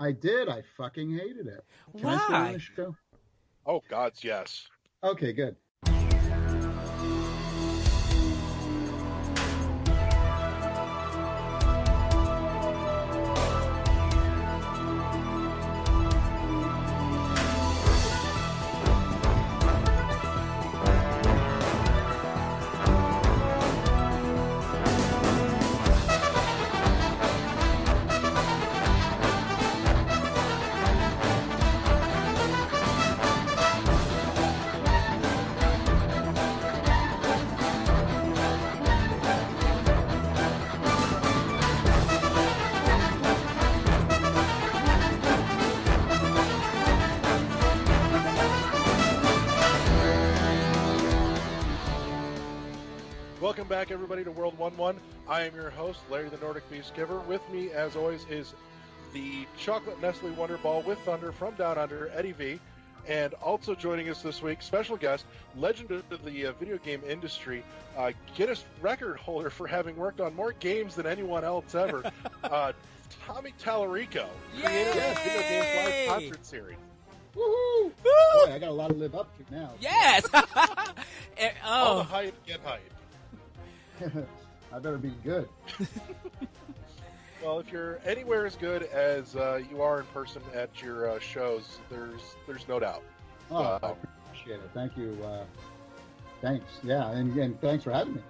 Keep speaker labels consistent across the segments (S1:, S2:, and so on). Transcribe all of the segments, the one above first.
S1: I did. I fucking hated it. Can I swear on
S2: Why?
S1: the show?
S3: Oh, gods, yes.
S1: Okay, good.
S3: Welcome back, everybody, to World 1-1. I am your host, Larry the Nordic Beast Giver. With me, as always, is the Chocolate Nestle Wonder Ball with Thunder from Down Under, Eddie V. And also joining us this week, special guest, legend of the video game industry, Guinness record holder for having worked on more games than anyone else ever, Tommy Tallarico, creator of the Video Games Live concert series.
S1: Woohoo! Boy, I got a lot to live up to now.
S2: Yes.
S3: All the hype, get hype.
S1: I better be good.
S3: Well, if you're anywhere as good as you are in person at your shows, there's no doubt.
S1: Oh, I appreciate it. Thank you. Thanks. Yeah, and thanks for having me.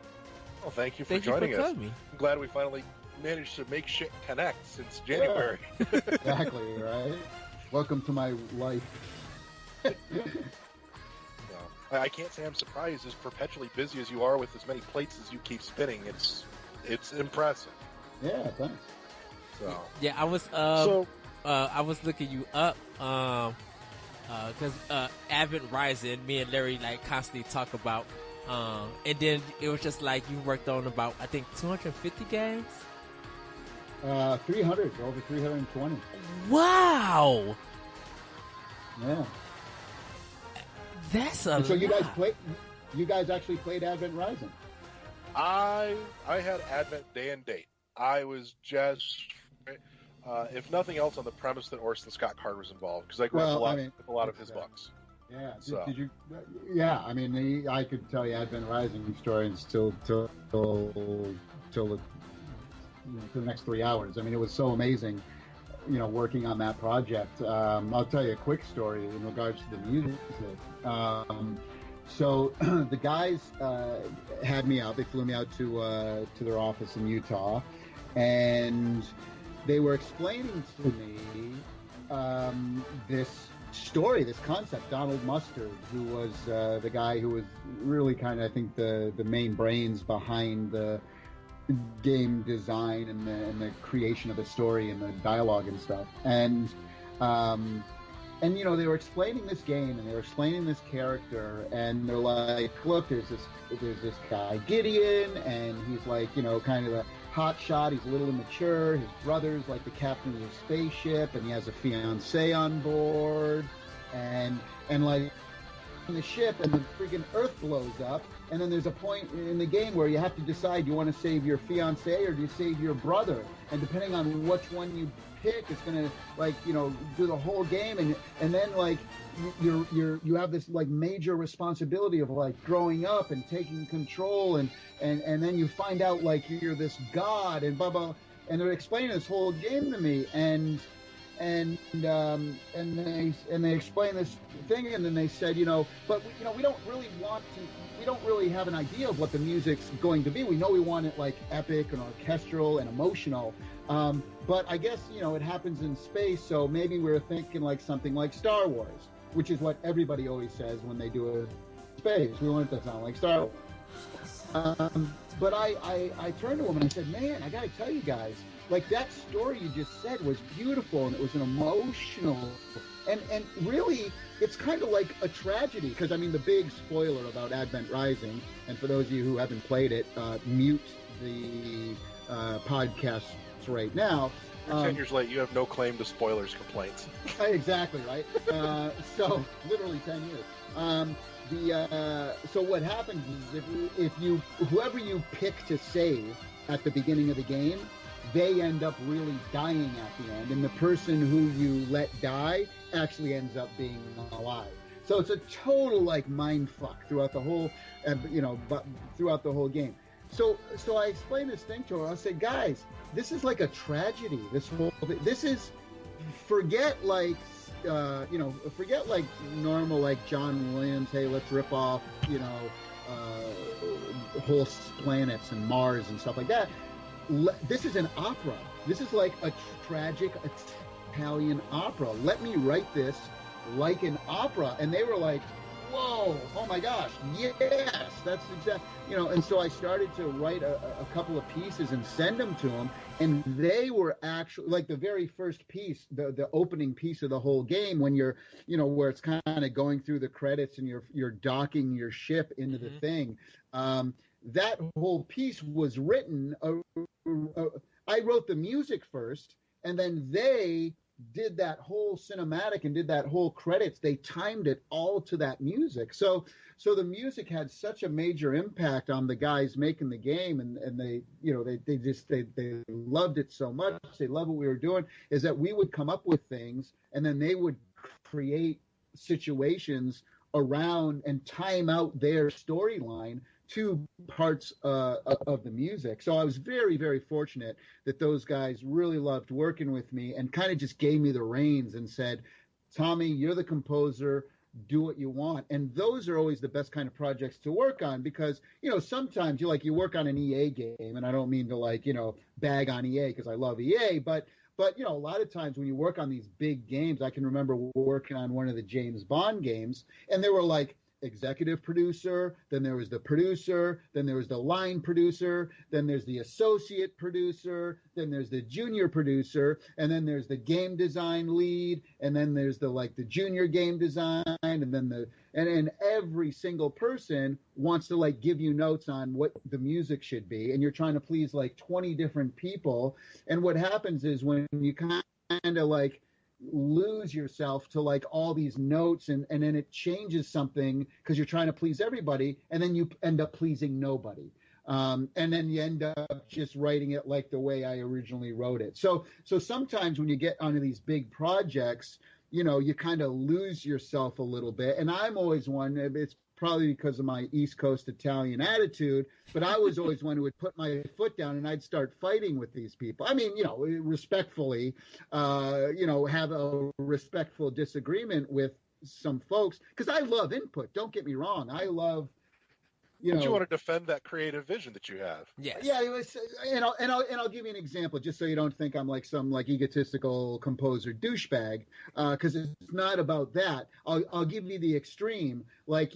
S3: Well, thank you for joining us. I'm glad we finally managed to make shit connect since January.
S1: Yeah. Exactly, right? Welcome to my life.
S3: I can't say I'm surprised, as perpetually busy as you are with as many plates as you keep spinning. It's impressive.
S1: Yeah, thanks.
S3: So
S2: yeah, I was looking you up because Advent Rising, me and Larry like constantly talk about, and then it was just like you worked on about I think 250 games.
S1: 300, over 320.
S2: Wow.
S1: Yeah.
S2: That's a
S1: and so
S2: lot.
S1: You guys actually played Advent Rising.
S3: I had Advent day and date. I was just, if nothing else, on the premise that Orson Scott Card was involved, because I grew up with a lot of his books.
S1: Yeah.
S3: So.
S1: Did you? Yeah. I mean, I could tell you Advent Rising stories till the next 3 hours. I mean, it was so amazing. Working on that project. I'll tell you a quick story in regards to the music. So the guys had me out. They flew me out to their office in Utah, and they were explaining to me this story, this concept. Donald Mustard, who was the guy who was really kind of, I think, the main brains behind the game design and the creation of the story and the dialogue and stuff, and they were explaining this game and they were explaining this character, and they're like, look, there's this guy Gideon, and he's like, kind of a hot shot, he's a little immature, his brother's like the captain of the spaceship, and he has a fiance on board, and like in the ship, and the freaking Earth blows up, and then there's a point in the game where you have to decide, do you want to save your fiance or do you save your brother? And depending on which one you pick, it's gonna do the whole game, and then like you have this like major responsibility of like growing up and taking control, and then you find out like you're this god and blah blah, and they're explaining this whole game to me, and they explained this thing, and then they said, but we don't really have an idea of what the music's going to be. We know we want it like epic and orchestral and emotional, but I guess it happens in space, so maybe we're thinking like something like Star Wars, which is what everybody always says when they do a space. We want it to sound like Star Wars. But I turned to him and I said, man, I got to tell you guys, like that story you just said was beautiful, and it was an emotional, and really it's kind of like a tragedy, because I mean the big spoiler about Advent Rising, and for those of you who haven't played it, mute the podcast right now.
S3: You're 10 years late. You have no claim to spoilers complaints.
S1: Exactly, right? So literally 10 years. So what happens is if you whoever you pick to save at the beginning of the game, they end up really dying at the end, and the person who you let die actually ends up being alive. So it's a total like mind fuck throughout the whole, throughout the whole game. So I explained this thing to her. I said, guys, this is like a tragedy. This is forget like forget like normal like John Williams. Hey, let's rip off whole planets and Mars and stuff like that. This is an opera. This is like a tragic Italian opera. Let me write this like an opera. And they were like, whoa, oh my gosh, yes, that's exactly, and so I started to write a couple of pieces and send them to them, and they were actually like the very first piece, the opening piece of the whole game, when you're, where it's kind of going through the credits and you're docking your ship into the thing. That whole piece was written, I wrote the music first, and then they did that whole cinematic and did that whole credits. They timed it all to that music. So the music had such a major impact on the guys making the game, and they loved it so much. They loved what we were doing, is that we would come up with things and then they would create situations around and time out their storyline to parts of the music. So I was very, very fortunate that those guys really loved working with me and kind of just gave me the reins and said, Tommy, you're the composer, do what you want. And those are always the best kind of projects to work on, because, sometimes you work on an EA game, and I don't mean to bag on EA because I love EA, but a lot of times when you work on these big games, I can remember working on one of the James Bond games, and there were like executive producer, then there was the producer, then there was the line producer, then there's the associate producer, then there's the junior producer, and then there's the game design lead, and then there's the junior game design, and then every single person wants to give you notes on what the music should be, and you're trying to please 20 different people. And what happens is when you kind of lose yourself to all these notes, and then it changes something because you're trying to please everybody, and then you end up pleasing nobody, and then you end up just writing it like the way I originally wrote it. So sometimes when you get onto these big projects, you kind of lose yourself a little bit. And I'm always one, it's probably because of my East Coast Italian attitude, but I was always one who would put my foot down and I'd start fighting with these people. I mean, respectfully, have a respectful disagreement with some folks, because I love input. Don't get me wrong. I love,
S3: But you want to defend that creative vision that you have.
S2: Yes.
S1: Yeah, and I'll give you an example, just so you don't think I'm some egotistical composer douchebag, because it's not about that. I'll give you the extreme. I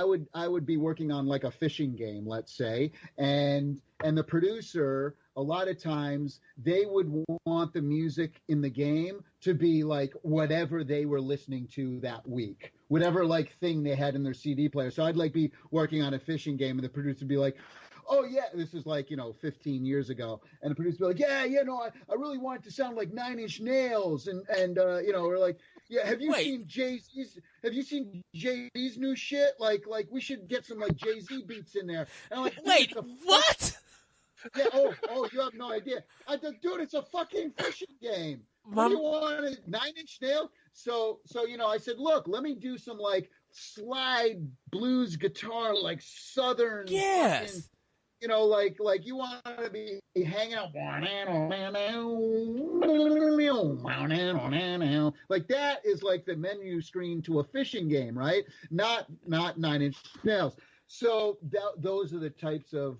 S1: would be working on a fishing game, let's say, and the producer, a lot of times they would want the music in the game to be whatever they were listening to that week, whatever thing they had in their CD player. So I'd be working on a fishing game, and the producer would be like, oh yeah, this is 15 years ago, and the producer would be like, I really want it to sound like Nine Inch Nails, and or yeah, have you seen Jay-Z's new shit? We should get some Jay-Z beats in there. And I'm like,
S2: wait, what?
S1: Yeah, oh, you have no idea. I said, dude, it's a fucking fishing game. What do you want? Nine Inch Nails? So I said, look, let me do some slide blues guitar, Southern.
S2: Yes.
S1: Fucking, you want to be hanging out. That is the menu screen to a fishing game, right? Not Nine Inch Nails. So those are the types of,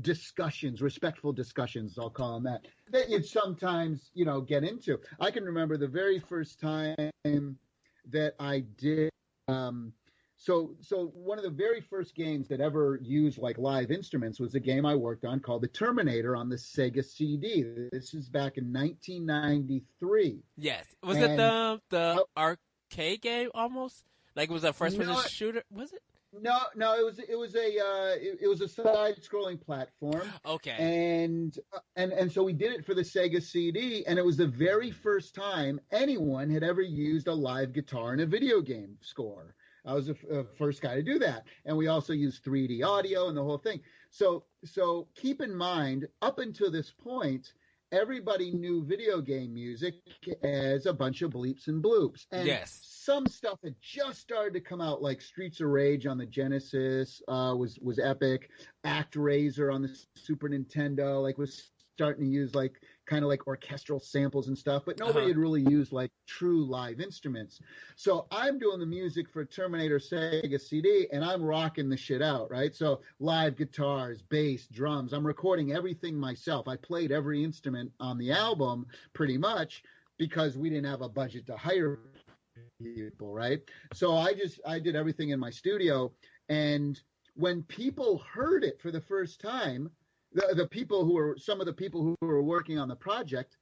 S1: discussions, respectful discussions, I'll call them that you'd sometimes, get into. I can remember the very first time that I did, so one of the very first games that ever used live instruments was a game I worked on called The Terminator on the Sega CD. This is back in 1993.
S2: Yes. Was it the arcade game almost? It was a first-person shooter, was it?
S1: No, it was a side-scrolling platform.
S2: Okay.
S1: And so we did it for the Sega CD, and it was the very first time anyone had ever used a live guitar in a video game score. I was the first guy to do that, and we also used 3D audio and the whole thing. So keep in mind, up until this point, everybody knew video game music as a bunch of bleeps and bloops. And
S2: Yes.
S1: some stuff had just started to come out, like Streets of Rage on the Genesis was epic. ActRaiser on the Super Nintendo was starting to use like kind of like orchestral samples and stuff, but nobody had really used like true live instruments. So I'm doing the music for Terminator Sega CD, and I'm rocking the shit out, right? So live guitars, bass, drums. I'm recording everything myself. I played every instrument on the album pretty much because we didn't have a budget to hire people, right? So I did everything in my studio, and when people heard it for the first time, some of the people who were working on the project,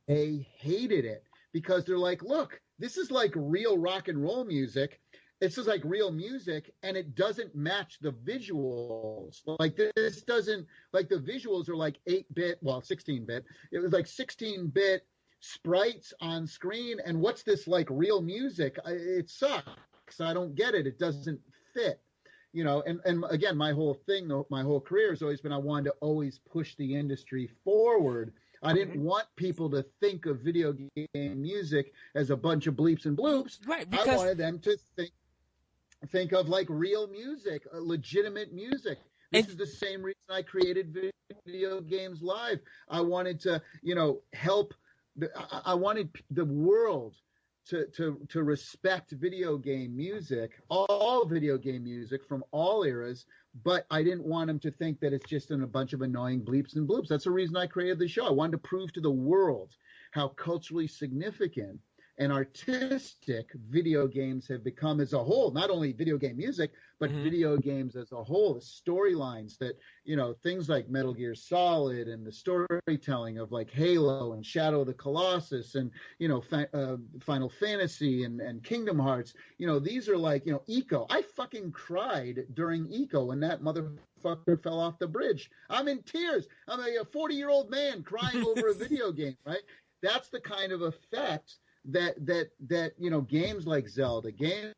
S1: they hated it because they're like, look, this is like real rock and roll music. This is like real music, and it doesn't match the visuals. Like this doesn't, like the visuals are like 8-bit, well, 16-bit. It was like 16-bit sprites on screen, and what's this like real music? It sucks. I don't get it. It doesn't fit. And again, my whole career has always been, I wanted to always push the industry forward. I didn't want people to think of video game music as a bunch of bleeps and bloops.
S2: Right, because
S1: I wanted them to think of like real music, legitimate music. This is the same reason I created Video Games Live. I wanted to, help. I wanted the world to respect video game music, all video game music from all eras, but I didn't want them to think that it's just a bunch of annoying bleeps and bloops. That's the reason I created the show. I wanted to prove to the world how culturally significant and artistic video games have become as a whole. Not only video game music, but video games as a whole. The storylines that, things like Metal Gear Solid and the storytelling of like Halo and Shadow of the Colossus and, Final Fantasy and Kingdom Hearts. These are like, Eco. I fucking cried during Eco when that motherfucker fell off the bridge. I'm in tears. I'm a 40-year-old man crying over a video game, right? That's the kind of effect that games like Zelda, games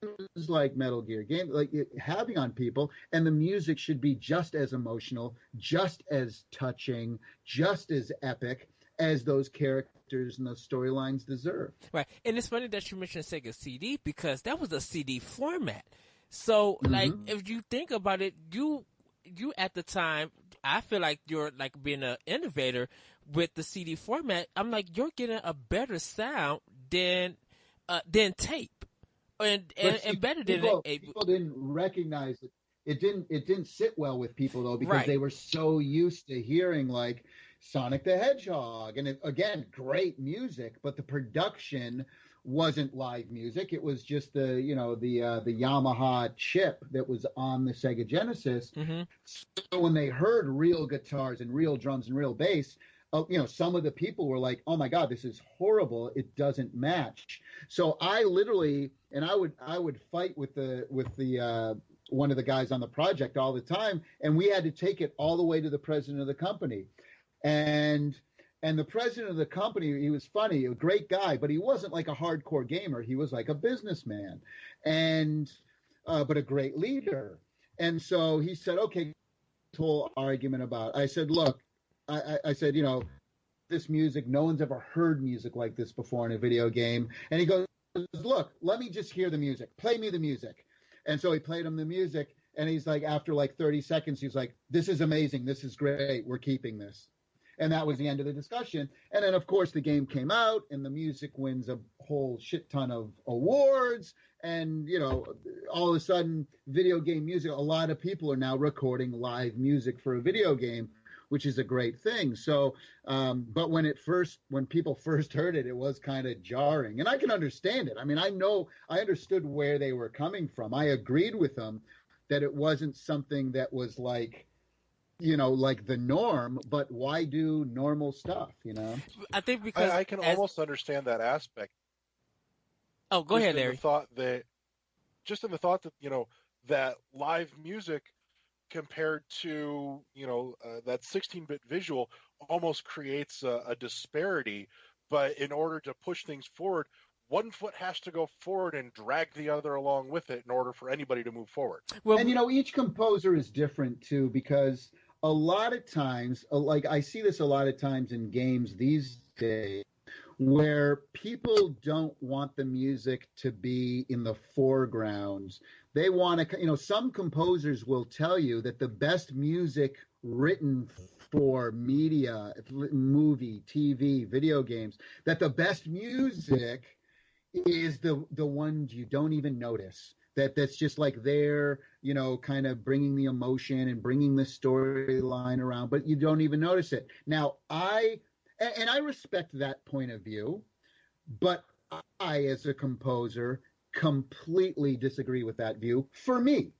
S1: like Metal Gear, games like having on people, and the music should be just as emotional, just as touching, just as epic as those characters and those storylines deserve.
S2: Right, and it's funny that you mentioned Sega CD because that was a CD format. So, like, if you think about it, you at the time, I feel like you're like being an innovator with the CD format. I'm like, you're getting a better sound than tape, and better than
S1: people didn't recognize it. It didn't sit well with people though because they were so used to hearing like Sonic the Hedgehog, and again, great music, but the production wasn't live music. It was just the Yamaha chip that was on the Sega Genesis. So when they heard real guitars and real drums and real bass, some of the people were like, "Oh my God, this is horrible! It doesn't match." So I literally, and I would fight with the one of the guys on the project all the time, and we had to take it all the way to the president of the company, and the president of the company, he was funny, a great guy, but he wasn't like a hardcore gamer. He was like a businessman, and but a great leader. And so he said, "Okay," whole argument about. I said, "Look." I said, this music, no one's ever heard music like this before in a video game. And he goes, "Look, let me just hear the music. Play me the music." And so he played him the music. And he's like, after like 30 seconds, he's like, "This is amazing. This is great. We're keeping this." And that was the end of the discussion. And then, of course, the game came out and the music wins a whole shit ton of awards. And, all of a sudden, video game music, a lot of people are now recording live music for a video game, which is a great thing. So, but when people first heard it, it was kind of jarring, and I can understand it. I mean, I understood where they were coming from. I agreed with them that it wasn't something that was like, like the norm, but why do normal stuff,
S2: I think because
S3: I can almost understand that aspect.
S2: Oh, go ahead, Larry.
S3: Just in the thought that, that live music compared to that 16-bit visual almost creates a disparity, but in order to push things forward, one foot has to go forward and drag the other along with it in order for anybody to move forward.
S1: Well, and each composer is different too, because a lot of times, like I see this a lot of times in games these days, where people don't want the music to be in the foregrounds. They want to, some composers will tell you that the best music written for media, movie, TV, video games, that the best music is the ones you don't even notice. That's just like there, kind of bringing the emotion and bringing the storyline around, but you don't even notice it. Now, I respect that point of view, but I, as a composer, completely disagree with that view. For me,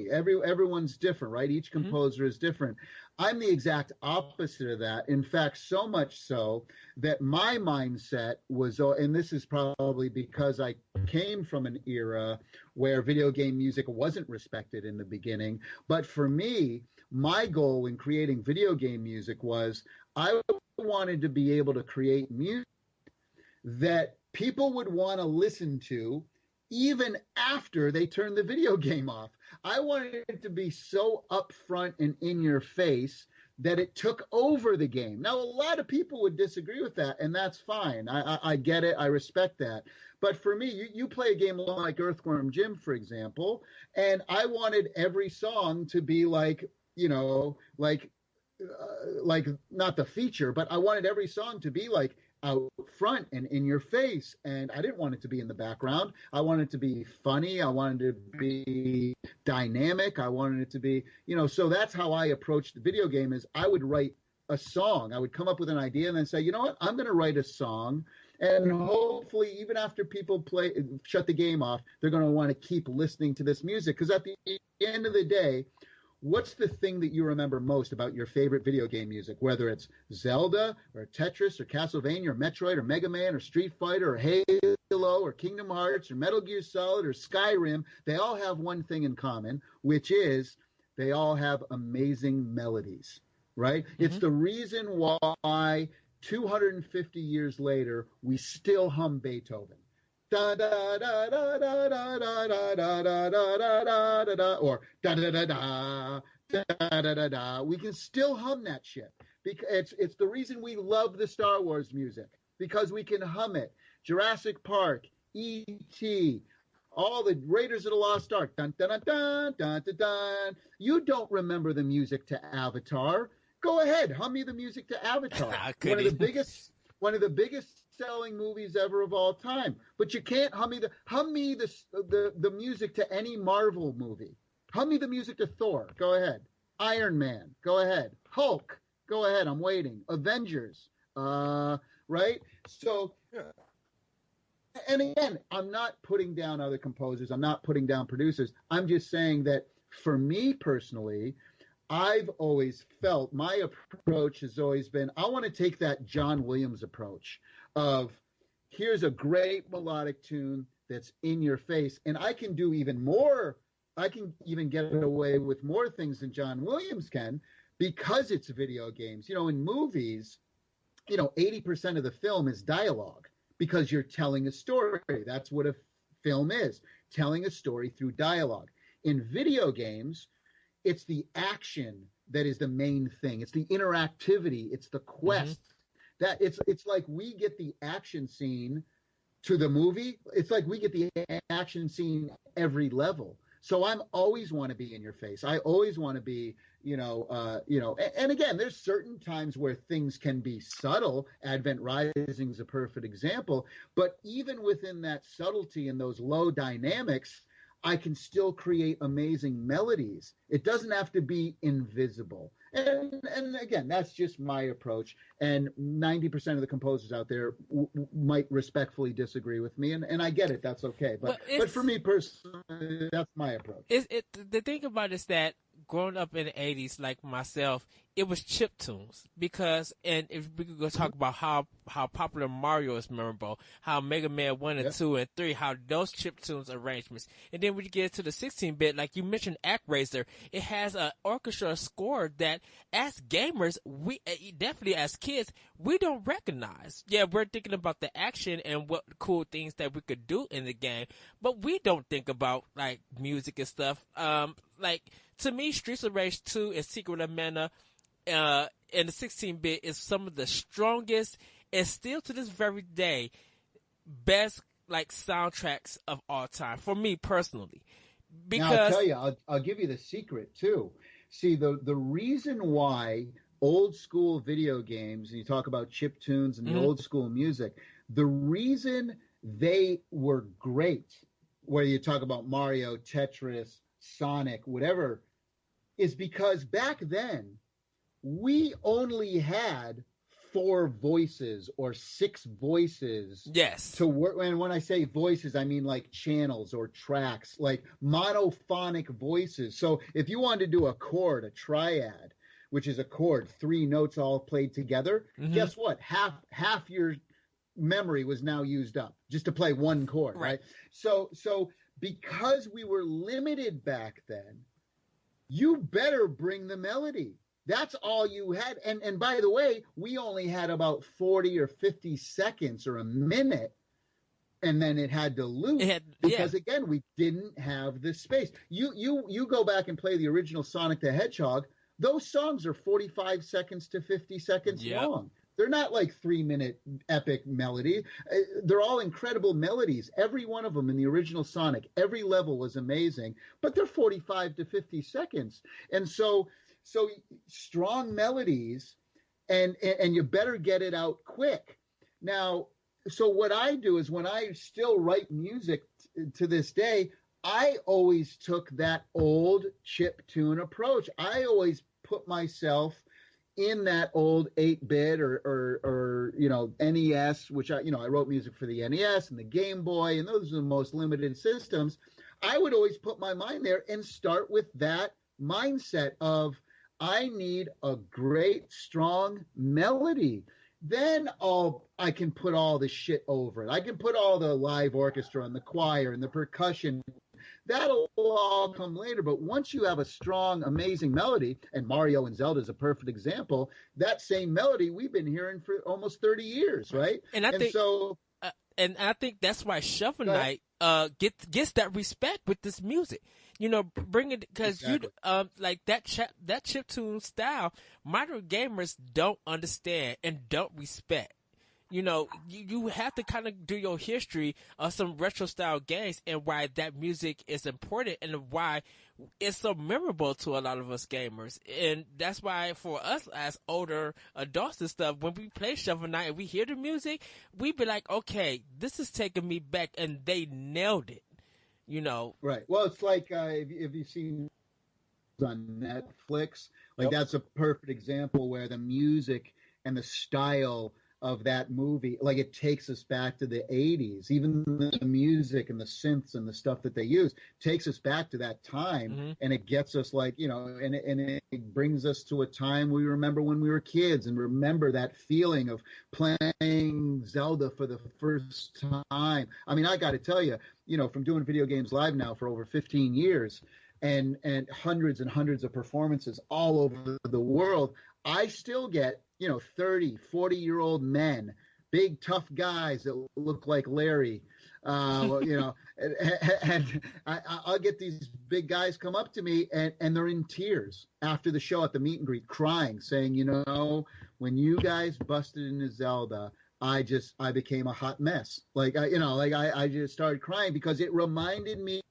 S1: everyone's different, right? Each composer is different. I'm the exact opposite of that. In fact, so much so that my mindset was, and this is probably because I came from an era where video game music wasn't respected in the beginning. But for me, my goal in creating video game music was I wanted to be able to create music that people would want to listen to even after they turned the video game off. I wanted it to be so upfront and in your face that it took over the game. Now, a lot of people would disagree with that, and that's fine. I get it. I respect that. But for me, you play a game like Earthworm Jim, for example, and I wanted every song to be like not the feature, but I wanted every song to be like out front and in your face, and I didn't want it to be in the background. I wanted it to be funny. I wanted it to be dynamic. I wanted it to be, so that's how I approached the video game. Is I would write a song. I would come up with an idea and then say, you know what, I'm going to write a song, and hopefully even after people shut the game off, they're going to want to keep listening to this music, because at the end of the day, what's the thing that you remember most about your favorite video game music, whether it's Zelda or Tetris or Castlevania or Metroid or Mega Man or Street Fighter or Halo or Kingdom Hearts or Metal Gear Solid or Skyrim? They all have one thing in common, which is they all have amazing melodies, right? Mm-hmm. It's the reason why 250 years later, we still hum Beethoven. Da da da da da da da da da da da da da da, or da da da da da da da da. We can still hum that shit because it's the reason we love the Star Wars music, because we can hum it. Jurassic Park, E.T., all the Raiders of the Lost Ark. Dun dun dun dun dun dun dun. You don't remember the music to Avatar? Go ahead, hum me the music to Avatar. One of the biggest selling movies ever of all time. But you can't hum me the music to any Marvel movie. Hum me the music to Thor. Go ahead. Iron Man. Go ahead. Hulk. Go ahead. I'm waiting. Avengers. Right? So, yeah. And again, I'm not putting down other composers. I'm not putting down producers. I'm just saying that for me personally, I've always felt my approach has always been, I want to take that John Williams approach of here's a great melodic tune that's in your face. And I can do even more. I can even get away with more things than John Williams can because it's video games. In movies, 80% of the film is dialogue because you're telling a story. That's what a film is, telling a story through dialogue. In video games, it's the action that is the main thing. It's the interactivity. It's the quest. Mm-hmm. That it's like we get the action scene to the movie. It's like we get the action scene every level. So I'm always want to be in your face. I always want to be, and again, there's certain times where things can be subtle. Advent Rising is a perfect example. But even within that subtlety and those low dynamics, I can still create amazing melodies. It doesn't have to be invisible. And again, that's just my approach. And 90% of the composers out there might respectfully disagree with me. And I get it. That's okay. But for me personally, that's my approach.
S2: The thing about it is that growing up in the 80s, like myself, it was chip tunes because, and if we could go talk about how popular Mario is memorable, how Mega Man 1 and 2 and 3, how those chip tunes arrangements. And then when you get to the 16-bit, like you mentioned ActRaiser, it has an orchestra score that as gamers, we definitely as kids, we don't recognize. Yeah, we're thinking about the action and what cool things that we could do in the game, but we don't think about like music and stuff. Like to me, Streets of Rage 2 and Secret of Mana and the 16-bit is some of the strongest and still to this very day best like soundtracks of all time for me personally. Because
S1: now, I'll tell you, I'll give you the secret too. See, the reason why old school video games, and you talk about chip tunes and the old school music, the reason they were great, whether you talk about Mario, Tetris, Sonic, whatever, is because back then we only had 4 voices or 6 voices.
S2: Yes.
S1: To work. And when I say voices, I mean like channels or tracks, like monophonic voices. So if you wanted to do a chord, a triad, which is a chord, 3 notes all played together, guess what? Half your memory was now used up just to play one chord, right? So because we were limited back then, you better bring the melody. That's all you had. And by the way, we only had about 40 or 50 seconds or a minute, and then it had to loop because, again, we didn't have the space. You go back and play the original Sonic the Hedgehog, those songs are 45 seconds to 50 seconds long. They're not like 3-minute epic melody. They're all incredible melodies. Every one of them in the original Sonic, every level was amazing, but they're 45 to 50 seconds. And so strong melodies, and you better get it out quick. Now, so what I do is when I still write music to this day, I always took that old chip tune approach. I always put myself in that old 8-bit or NES, which I wrote music for the NES and the Game Boy, and those are the most limited systems. I would always put my mind there and start with that mindset of, I need a great, strong melody. Then I can put all the shit over it. I can put all the live orchestra and the choir and the percussion. That'll all come later. But once you have a strong, amazing melody, and Mario and Zelda is a perfect example, that same melody we've been hearing for almost 30 years, right?
S2: And I think that's why Shovel Knight gets that respect with this music. Bring it because like that chiptune style, modern gamers don't understand and don't respect. You have to kind of do your history of some retro style games and why that music is important and why it's so memorable to a lot of us gamers. And that's why for us as older adults and stuff, when we play Shovel Knight and we hear the music, we be like, okay, this is taking me back, and they nailed it.
S1: Right. Well, it's like if you've seen on Netflix, like that's a perfect example where the music and the style of that movie, like it takes us back to the 80s. Even the music and the synths and the stuff that they use takes us back to that time, and it gets us like, and it brings us to a time we remember when we were kids and remember that feeling of playing Zelda for the first time. I mean, I got to tell you, from doing video games live now for over 15 years and hundreds and hundreds of performances all over the world, I still get 30, 40-year-old men, big, tough guys that look like Larry, and I'll get these big guys come up to me and they're in tears after the show at the meet and greet, crying, saying, when you guys busted into Zelda, I became a hot mess. I just started crying because it reminded me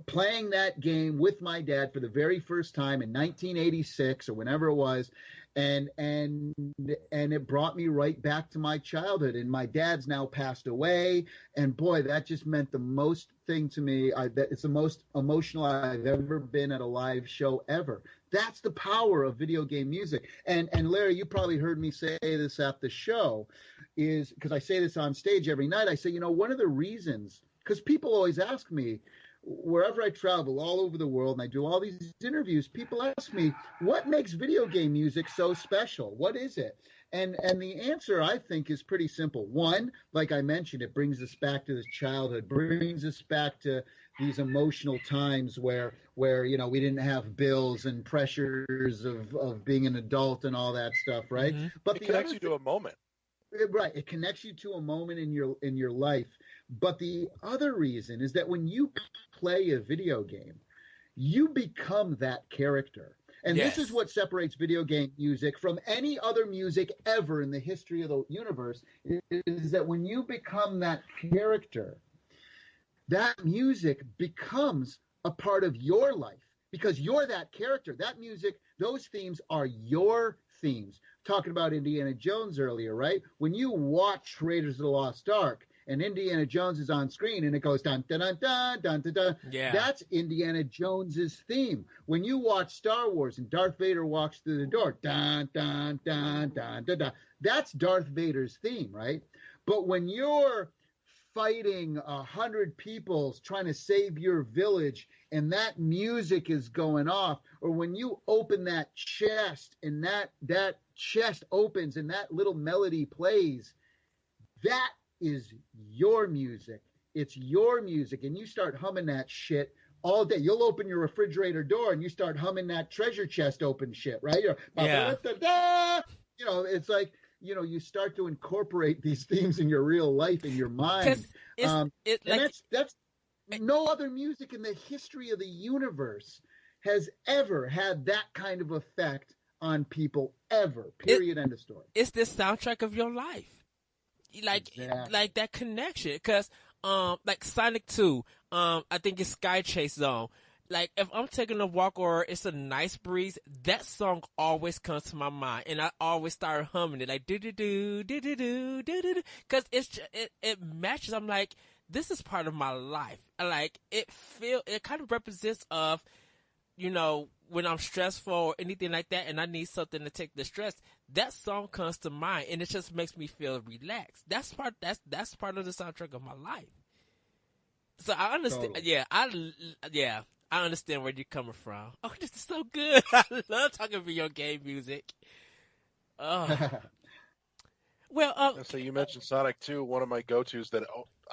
S1: playing that game with my dad for the very first time in 1986 or whenever it was. And it brought me right back to my childhood. And my dad's now passed away. And boy, that just meant the most thing to me. It's the most emotional I've ever been at a live show ever. That's the power of video game music. And Larry, you probably heard me say this at the show, is because I say this on stage every night. I say, one of the reasons, because people always ask me, wherever I travel all over the world and I do all these interviews, people ask me, what makes video game music so special? What is it? And the answer, I think, is pretty simple. One, like I mentioned, it brings us back to this childhood, brings us back to these emotional times where we didn't have bills and pressures of being an adult and all that stuff, right?
S2: Mm-hmm.
S3: But it connects you to a moment.
S1: Right. It connects you to a moment in your life. But the other reason is that when you play a video game, you become that character. And
S2: Yes.
S1: This is what separates video game music from any other music ever in the history of the universe, is that when you become that character, that music becomes a part of your life because you're that character. That music, those themes are your themes. Talking about Indiana Jones earlier, right? When you watch Raiders of the Lost Ark and Indiana Jones is on screen and it goes dun dun dun dun dun dun dun, that's Indiana Jones's theme. When you watch Star Wars and Darth Vader walks through the door, dun dun dun dun dun dun, that's Darth Vader's theme, right? But when you're fighting 100 people trying to save your village and that music is going off, or when you open that chest and that chest opens and that little melody plays, that is your music. It's your music, and you start humming that shit all day. You'll open your refrigerator door and you start humming that treasure chest open shit, right? It's like, you start to incorporate these themes in your real life, in your mind. That's no other music in the history of the universe has ever had that kind of effect on people ever. Period. End of story.
S2: It's the soundtrack of your life.
S1: Exactly.
S2: Like that connection. Cause, like Sonic 2, I think it's Sky Chase Zone. Like, if I'm taking a walk or it's a nice breeze, that song always comes to my mind, and I always start humming it, like do do do do do do do do, because it matches. I'm like, this is part of my life. Like, it kind of represents of, when I'm stressful or anything like that, and I need something to take the stress. That song comes to mind, and it just makes me feel relaxed. That's part of the soundtrack of my life. So I understand. Totally. I understand where you're coming from. Oh, this is so good. I love talking video game music. Oh. Well,
S3: so you mentioned Sonic 2. One of my go-tos that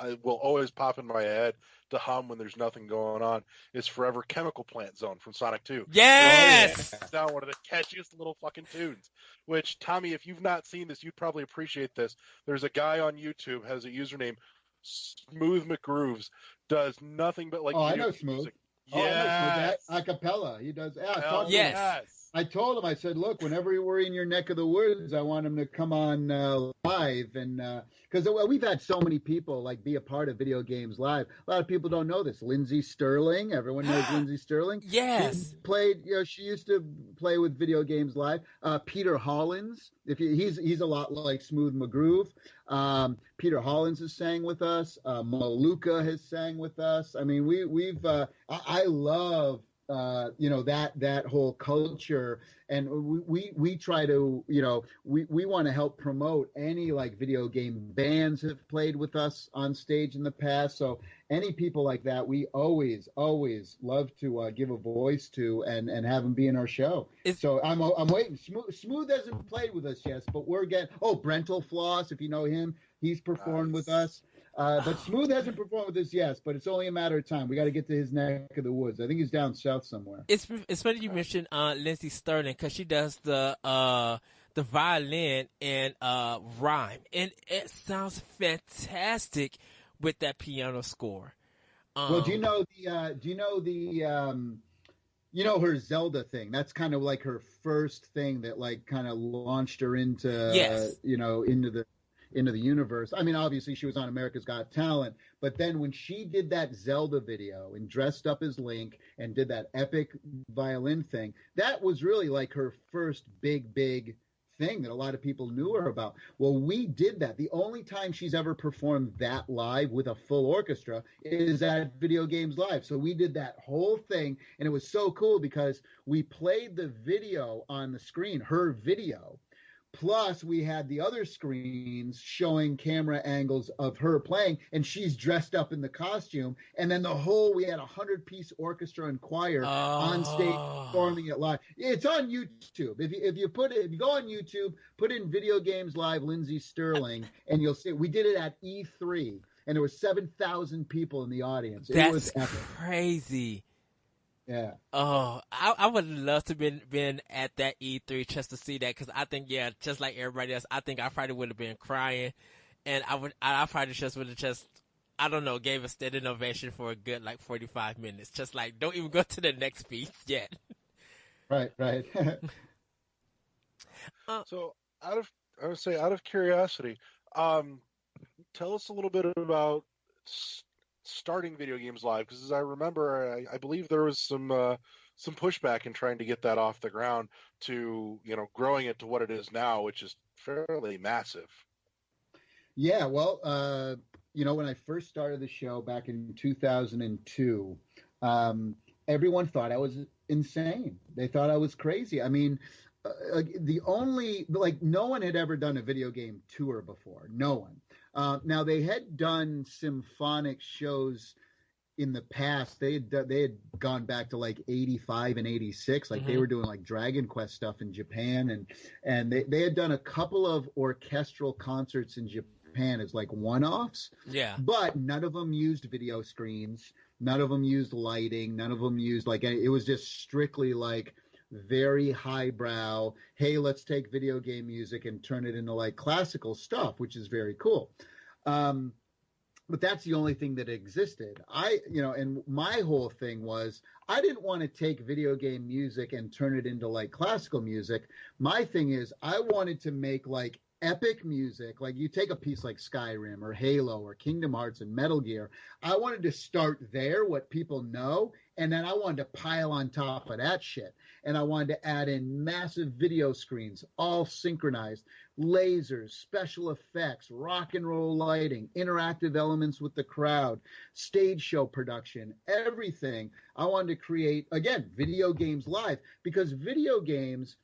S3: I will always pop in my head to hum when there's nothing going on is Forever Chemical Plant Zone from Sonic 2.
S2: Yes!
S3: It's now one of the catchiest little fucking tunes. Which, Tommy, if you've not seen this, you'd probably appreciate this. There's a guy on YouTube, has a username, Smooth McGrooves, does nothing but
S1: I know Smooth.
S3: Music.
S1: Yes. A cappella. He does.
S2: Yes.
S1: I told him, I said, look, whenever we're in your neck of the woods, I want him to come on live. And because we've had so many people be a part of Video Games Live. A lot of people don't know this. Lindsay Sterling. Everyone knows Lindsay Sterling.
S2: Yes.
S1: She used to play with Video Games Live. Peter Hollins. He's a lot like Smooth McGroove. Peter Hollins has sang with us. Maluka has sang with us. I mean, I love that whole culture, and we try to, we want to help promote any video game bands have played with us on stage in the past. So any people like that, we always love to give a voice to and have them be in our show. So I'm waiting. Smooth hasn't played with us yet, but we're getting. Brental Floss, if you know him, he's performed with us. But Smooth hasn't performed with us yet, but it's only a matter of time. We got to get to his neck of the woods. I think he's down south somewhere.
S2: It's funny you mentioned Lindsay Sterling, because she does the violin and rhyme, and it sounds fantastic with that piano score.
S1: Well, do you know her Zelda thing? That's kind of like her first thing that kind of launched her into into the universe. I mean, obviously she was on America's Got Talent, but then when she did that Zelda video and dressed up as Link and did that epic violin thing, that was really her first big thing that a lot of people knew her about. Well, we did that. The only time she's ever performed that live with a full orchestra is at Video Games Live. So we did that whole thing, and it was so cool because we played the video on the screen, her video, Plus, we had the other screens showing camera angles of her playing, and she's dressed up in the costume. And then we had 100-piece orchestra and choir on stage performing it live. It's on YouTube. If you go on YouTube, put in Video Games Live Lindsey Sterling, and you'll see. We did it at E3, and there were 7,000 people in the audience.
S2: That's
S1: it was epic.
S2: Crazy.
S1: Yeah.
S2: Oh, I would love to been at that E3 just to see that, because I think, yeah, just like everybody else, I think I probably would have been crying, and I probably just would have I don't know, gave a standing ovation for a good 45 minutes, just like don't even go to the next piece yet.
S1: Right.
S3: So I would say out of curiosity, tell us a little bit about starting Video Games Live, because as I remember, I believe there was some pushback in trying to get that off the ground to growing it to what it is now, which is fairly massive.
S1: Yeah, well, when I first started the show back in 2002, everyone thought I was insane. They thought I was crazy. I mean, no one had ever done a video game tour before. No one. Now, they had done symphonic shows in the past. They had gone back to 85 and 86. They were doing Dragon Quest stuff in Japan, and they had done a couple of orchestral concerts in Japan as one-offs.
S2: Yeah.
S1: But none of them used video screens. None of them used lighting. None of them used it was just strictly very highbrow, hey, let's take video game music and turn it into classical stuff, which is very cool. But that's the only thing that existed. And my whole thing was, I didn't want to take video game music and turn it into classical music. My thing is, I wanted to make epic music. You take a piece like Skyrim or Halo or Kingdom Hearts and Metal Gear. I wanted to start there, what people know, and then I wanted to pile on top of that shit. And I wanted to add in massive video screens, all synchronized, lasers, special effects, rock and roll lighting, interactive elements with the crowd, stage show production, everything. I wanted to create, again, Video Games Live, because video games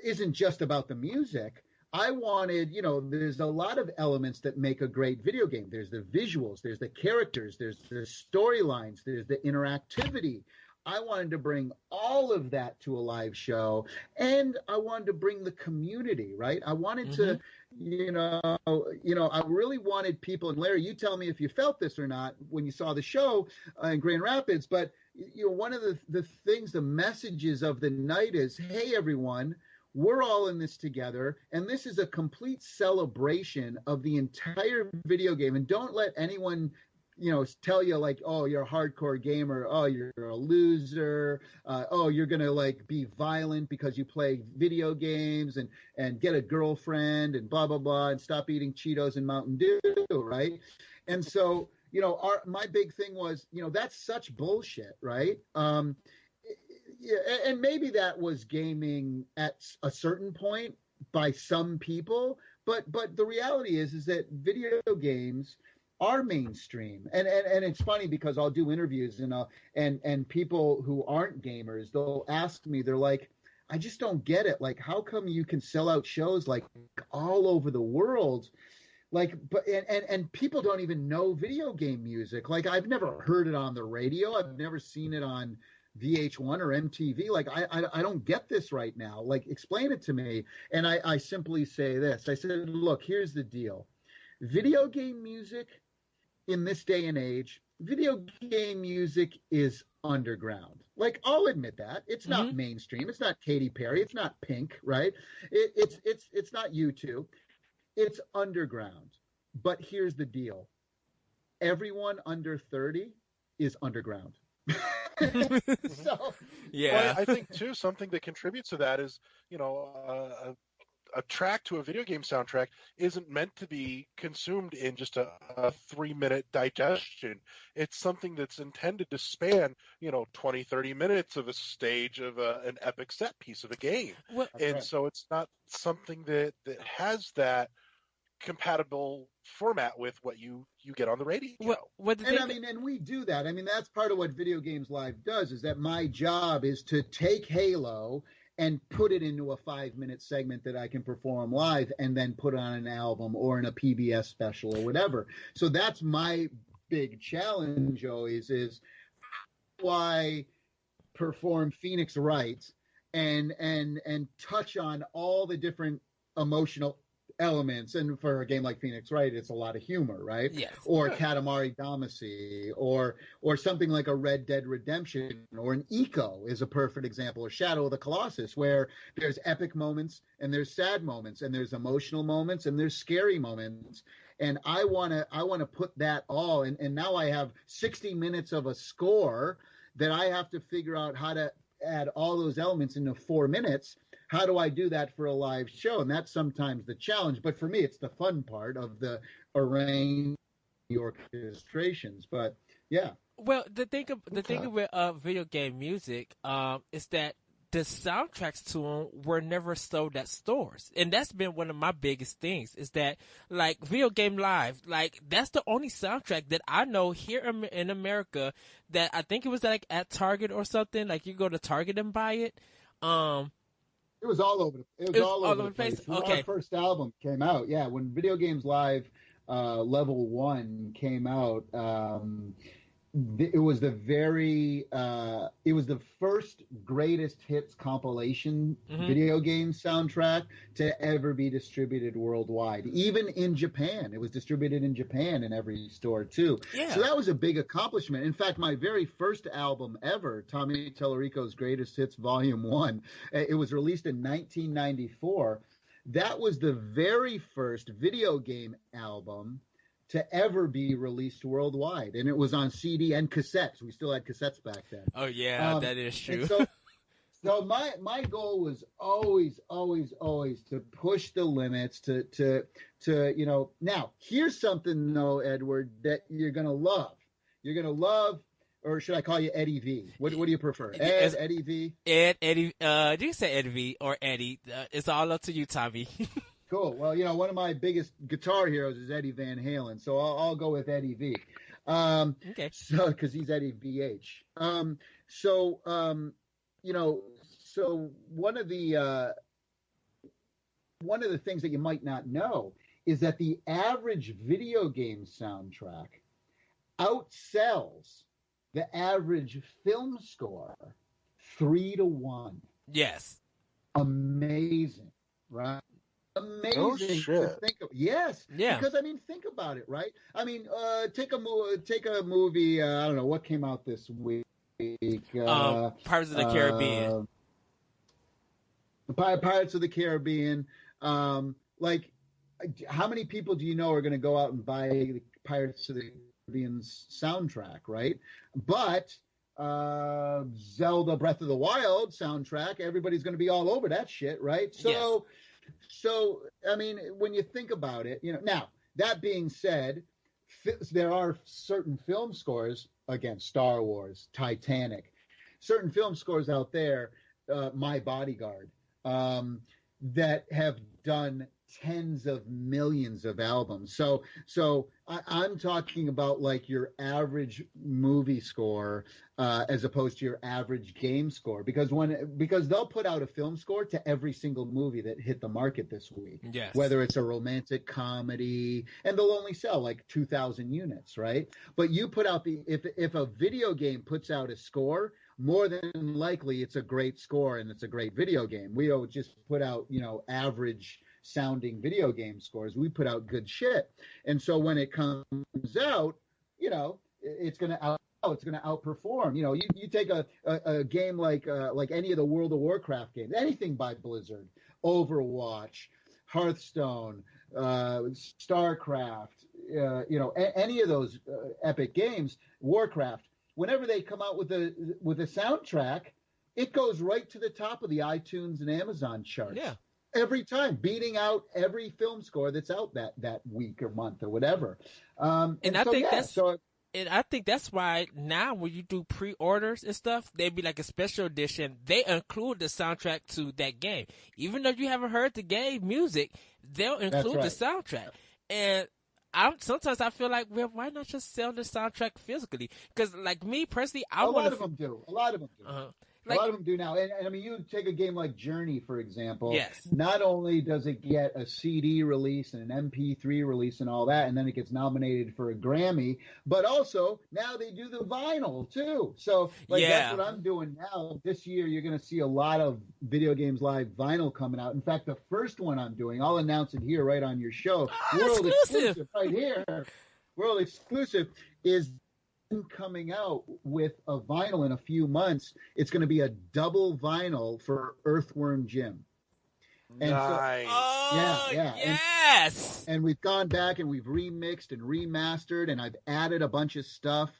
S1: isn't just about the music. I wanted, there's a lot of elements that make a great video game. There's the visuals, there's the characters, there's the storylines, there's the interactivity. I wanted to bring all of that to a live show, and I wanted to bring the community, right? I wanted to, I really wanted people, and Larry, you tell me if you felt this or not when you saw the show in Grand Rapids, but one of the things, the messages of the night is, hey, everyone, we're all in this together, and this is a complete celebration of the entire video game. And don't let anyone, tell you oh, you're a hardcore gamer. Oh, you're a loser. Oh, you're going to be violent because you play video games and get a girlfriend and blah, blah, blah, and stop eating Cheetos and Mountain Dew, right? And so, my big thing was, that's such bullshit, right? Yeah, and maybe that was gaming at a certain point by some people, but the reality is that video games are mainstream, and it's funny because I'll do interviews and people who aren't gamers, they'll ask me, they're like, I just don't get it. How come you can sell out shows all over the world? And people don't even know video game music. I've never heard it on the radio. I've never seen it on VH1 or MTV. I don't get this right now. Explain it to me. And I simply say this. I said, look, here's the deal. Video game music in this day and age, video game music is underground. I'll admit that. It's not mainstream. It's not Katy Perry. It's not Pink, right? It's not U2. It's underground. But here's the deal. Everyone under 30 is underground. So,
S2: yeah,
S3: well, I think too something that contributes to that is a track to a video game soundtrack isn't meant to be consumed in just a 3-minute digestion. It's something that's intended to span 20-30 minutes of a stage of an epic set piece of a game. So it's not something that has that compatible format with what you get on the radio.
S1: And we do that. I mean, that's part of what Video Games Live does, is that my job is to take Halo and put it into a 5-minute segment that I can perform live and then put on an album or in a PBS special or whatever. So that's my big challenge always, is why perform Phoenix Wright and touch on all the different emotional elements. And for a game like Phoenix Wright, it's a lot of humor, right?
S2: Yes.
S1: Or Katamari Damacy, or something like a Red Dead Redemption, or an Eco is a perfect example, or Shadow of the Colossus, where there's epic moments and there's sad moments and there's emotional moments and there's scary moments. And I want to put that all, and now I have 60 minutes of a score that I have to figure out how to add all those elements into 4 minutes. How do I do that for a live show? And that's sometimes the challenge. But for me, it's the fun part of the arrange, the orchestrations. But yeah.
S2: Well, the thing with video game music is that the soundtracks to them were never sold at stores. And that's been one of my biggest things, is that, like, Video Game Live, like, that's the only soundtrack that I know here in America that I think it was, like, at Target or something. Like, you go to Target and buy it.
S1: It was all over. It was all over the place. When
S2: okay.
S1: Our first album came out, yeah, when Video Games Live Level 1 came out, it was the first greatest hits compilation video game soundtrack to ever be distributed worldwide. Even in Japan, it was distributed in Japan in every store too.
S2: Yeah.
S1: So that was a big accomplishment. In fact, my very first album ever, Tommy Tallarico's Greatest Hits Volume 1, it was released in 1994. That was the very first video game album to ever be released worldwide, and it was on CD and cassettes. We still had cassettes back then.
S2: Oh yeah, that is true.
S1: So my goal was always to push the limits, to Now here's something though, Edward, that you're gonna love. You're gonna love, or should I call you Eddie V? What do you prefer, Eddie V?
S2: Eddie. You can say Eddie V or Eddie. It's all up to you, Tommy.
S1: Cool. Well, one of my biggest guitar heroes is Eddie Van Halen, so I'll go with Eddie V.
S2: Okay.
S1: So, because he's Eddie VH. So one of the things that you might not know is that the average video game soundtrack outsells the average film score 3-1.
S2: Yes.
S1: Amazing, right? Amazing to think of. Yes.
S2: Yeah.
S1: Because think about it, right? Take a movie. I don't know what came out this week.
S2: Pirates of the Caribbean.
S1: Pirates of the Caribbean. Like, how many people do you know are going to go out and buy the Pirates of the Caribbean's soundtrack, right? But Zelda Breath of the Wild soundtrack, everybody's going to be all over that shit, right? So.
S2: Yes.
S1: So, when you think about it, now, that being said, there are certain film scores, again, Star Wars, Titanic, certain film scores out there, My Bodyguard, that have done tens of millions of albums. So I'm talking about like your average movie score as opposed to your average game score, because they'll put out a film score to every single movie that hit the market this week.
S2: Yes.
S1: Whether it's a romantic comedy, and they'll only sell like 2,000 units, right? But you put out if a video game puts out a score, more than likely it's a great score and it's a great video game. We don't just put out, average sounding video game scores. We put out good shit. And so when it comes out, it's going to outperform. You take a game like any of the World of Warcraft games, anything by Blizzard, Overwatch, Hearthstone, StarCraft, any of those epic games, Warcraft. Whenever they come out with a soundtrack, it goes right to the top of the iTunes and Amazon charts.
S2: Yeah.
S1: Every time, beating out every film score that's out that week or month or whatever. I
S2: think that's why now when you do pre-orders and stuff, they'd be like a special edition. They include the soundtrack to that game. Even though you haven't heard the game music, they'll include the soundtrack. And sometimes I feel like, well, why not just sell the soundtrack physically? Because, like me personally,
S1: a lot of them do. A lot of them do now. And I mean, you take a game like Journey, for example.
S2: Yes.
S1: Not only does it get a CD release and an MP3 release and all that, and then it gets nominated for a Grammy, but also now they do the vinyl too. So that's what I'm doing now. This year, you're going to see a lot of Video Games Live vinyl coming out. In fact, the first one I'm doing, I'll announce it here right on your show. World exclusive right here. World exclusive is coming out with a vinyl in a few months. It's going to be a double vinyl for Earthworm Jim. And
S3: nice.
S2: Yes.
S1: And we've gone back and we've remixed and remastered, and I've added a bunch of stuff.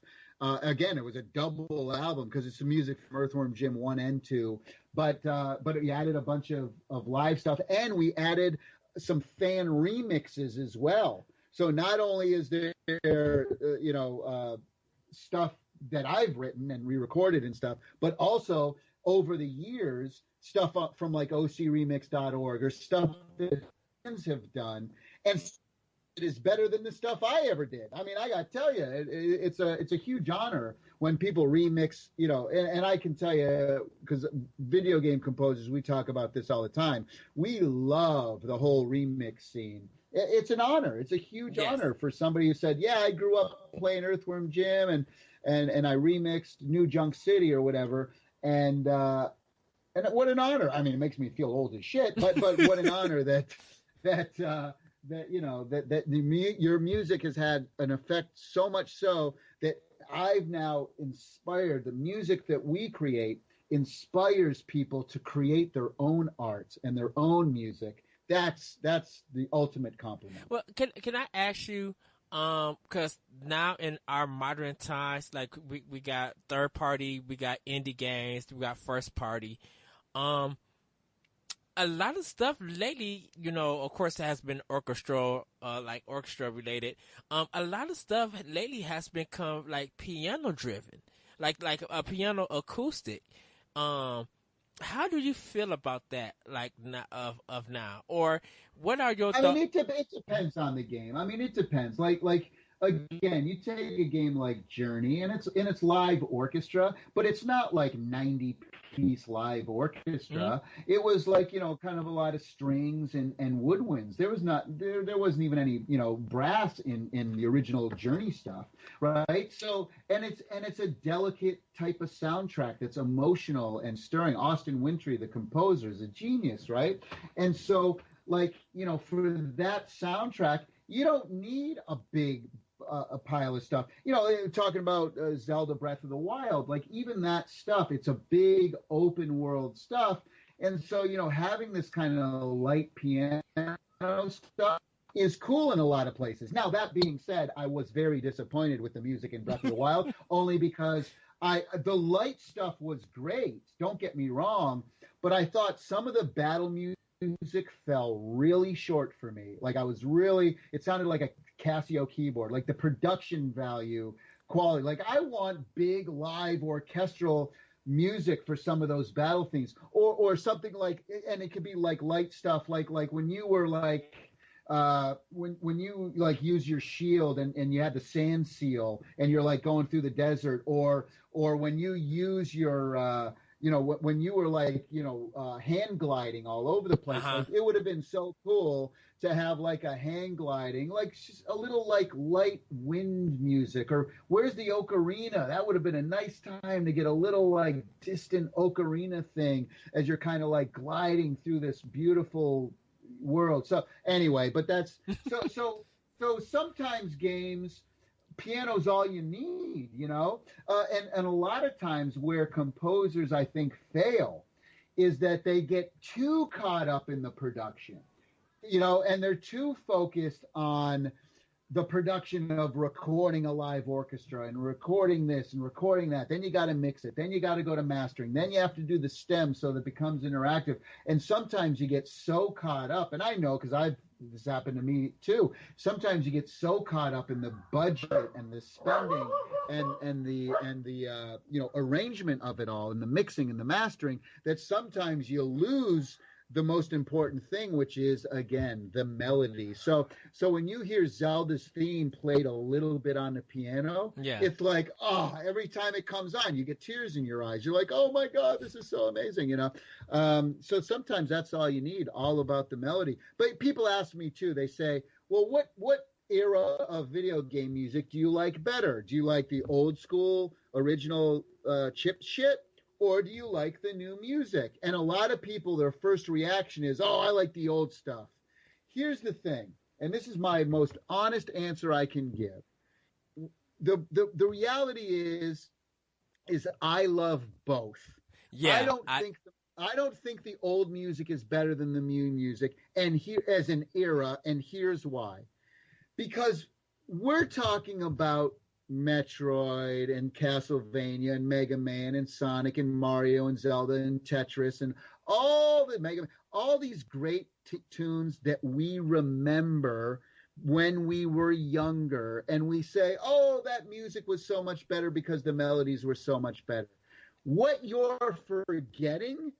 S1: Again, it was a double album because it's the music from Earthworm Jim 1 and 2. But we added a bunch of live stuff, and we added some fan remixes as well. So not only is there, stuff that I've written and re-recorded and stuff, but also over the years, stuff up from like ocremix.org or stuff that fans have done, and it is better than the stuff I ever did. I mean, I got to tell you, it's a huge honor when people remix, and I can tell you, because video game composers, we talk about this all the time. We love the whole remix scene. It's an honor. It's a huge honor for somebody who said, yeah, I grew up playing Earthworm Jim and I remixed New Junk City or whatever. And what an honor. I mean, it makes me feel old as shit, but what an honor that your music has had an effect, so much so that I've now inspired the music that we create inspires people to create their own art and their own music. That's the ultimate compliment.
S2: Well, can I ask you, because now in our modern times, like we got third party, we got indie games, we got first party. A lot of stuff lately, of course, it has been orchestra related. A lot of stuff lately has become like piano driven, like a piano acoustic. How do you feel about that, like of now, or what are your thoughts?
S1: I mean, it depends on the game. I mean, it depends. Like again, you take a game like Journey, and it's live orchestra, but it's not like 90-piece live orchestra. Mm-hmm. It was like kind of a lot of strings and woodwinds. There wasn't even any brass in the original Journey stuff, right? So and it's a delicate type of soundtrack that's emotional and stirring. Austin Wintory, the composer, is a genius, right? And so for that soundtrack, you don't need a big a pile of stuff. Talking about Zelda Breath of the Wild, like even that stuff, it's a big open world stuff. And so, having this kind of light piano stuff is cool in a lot of places. Now, that being said, I was very disappointed with the music in Breath of the Wild, only because the light stuff was great. Don't get me wrong, but I thought some of the battle music fell really short for me. Like it sounded like a Casio keyboard, like the production value quality. Like I want big live orchestral music for some of those battle themes, or something like, and it could be like light stuff, like when you were like when you like use your shield and you had the sand seal and you're like going through the desert, or when you use your when you were like, hand gliding all over the place. Like, it would have been so cool to have like a hand gliding, like just a little like light wind music. Or where's the ocarina? That would have been a nice time to get a little like distant ocarina thing as you're kind of like gliding through this beautiful world. So anyway, but that's so sometimes games, piano's all you need, and a lot of times where composers, I think, fail is that they get too caught up in the production, and they're too focused on the production of recording a live orchestra and recording this and recording that. Then you got to mix it. Then you got to go to mastering. Then you have to do the stem so that it becomes interactive. And sometimes you get so caught up, and I know because this happened to me too. Sometimes you get so caught up in the budget and the spending and the arrangement of it all and the mixing and the mastering that sometimes you lose the most important thing, which is, again, the melody. So when you hear Zelda's theme played a little bit on the piano,
S2: Yeah.
S1: it's like, oh, every time it comes on, you get tears in your eyes. You're like, oh my God, this is so amazing, you know? So sometimes that's all you need, all about the melody. But people ask me too, they say, well, what era of video game music do you like better? Do you like the old school original chip shit? Or do you like the new music? And a lot of people, their first reaction is, oh, I like the old stuff. Here's the thing, and this is my most honest answer I can give. The reality is I love both.
S2: Yeah.
S1: I don't think the old music is better than the new music, and here as an era, and here's why. Because we're talking about Metroid and Castlevania and Mega Man and Sonic and Mario and Zelda and Tetris and all these great tunes that we remember when we were younger, and we say, oh, that music was so much better because the melodies were so much better. What you're forgetting,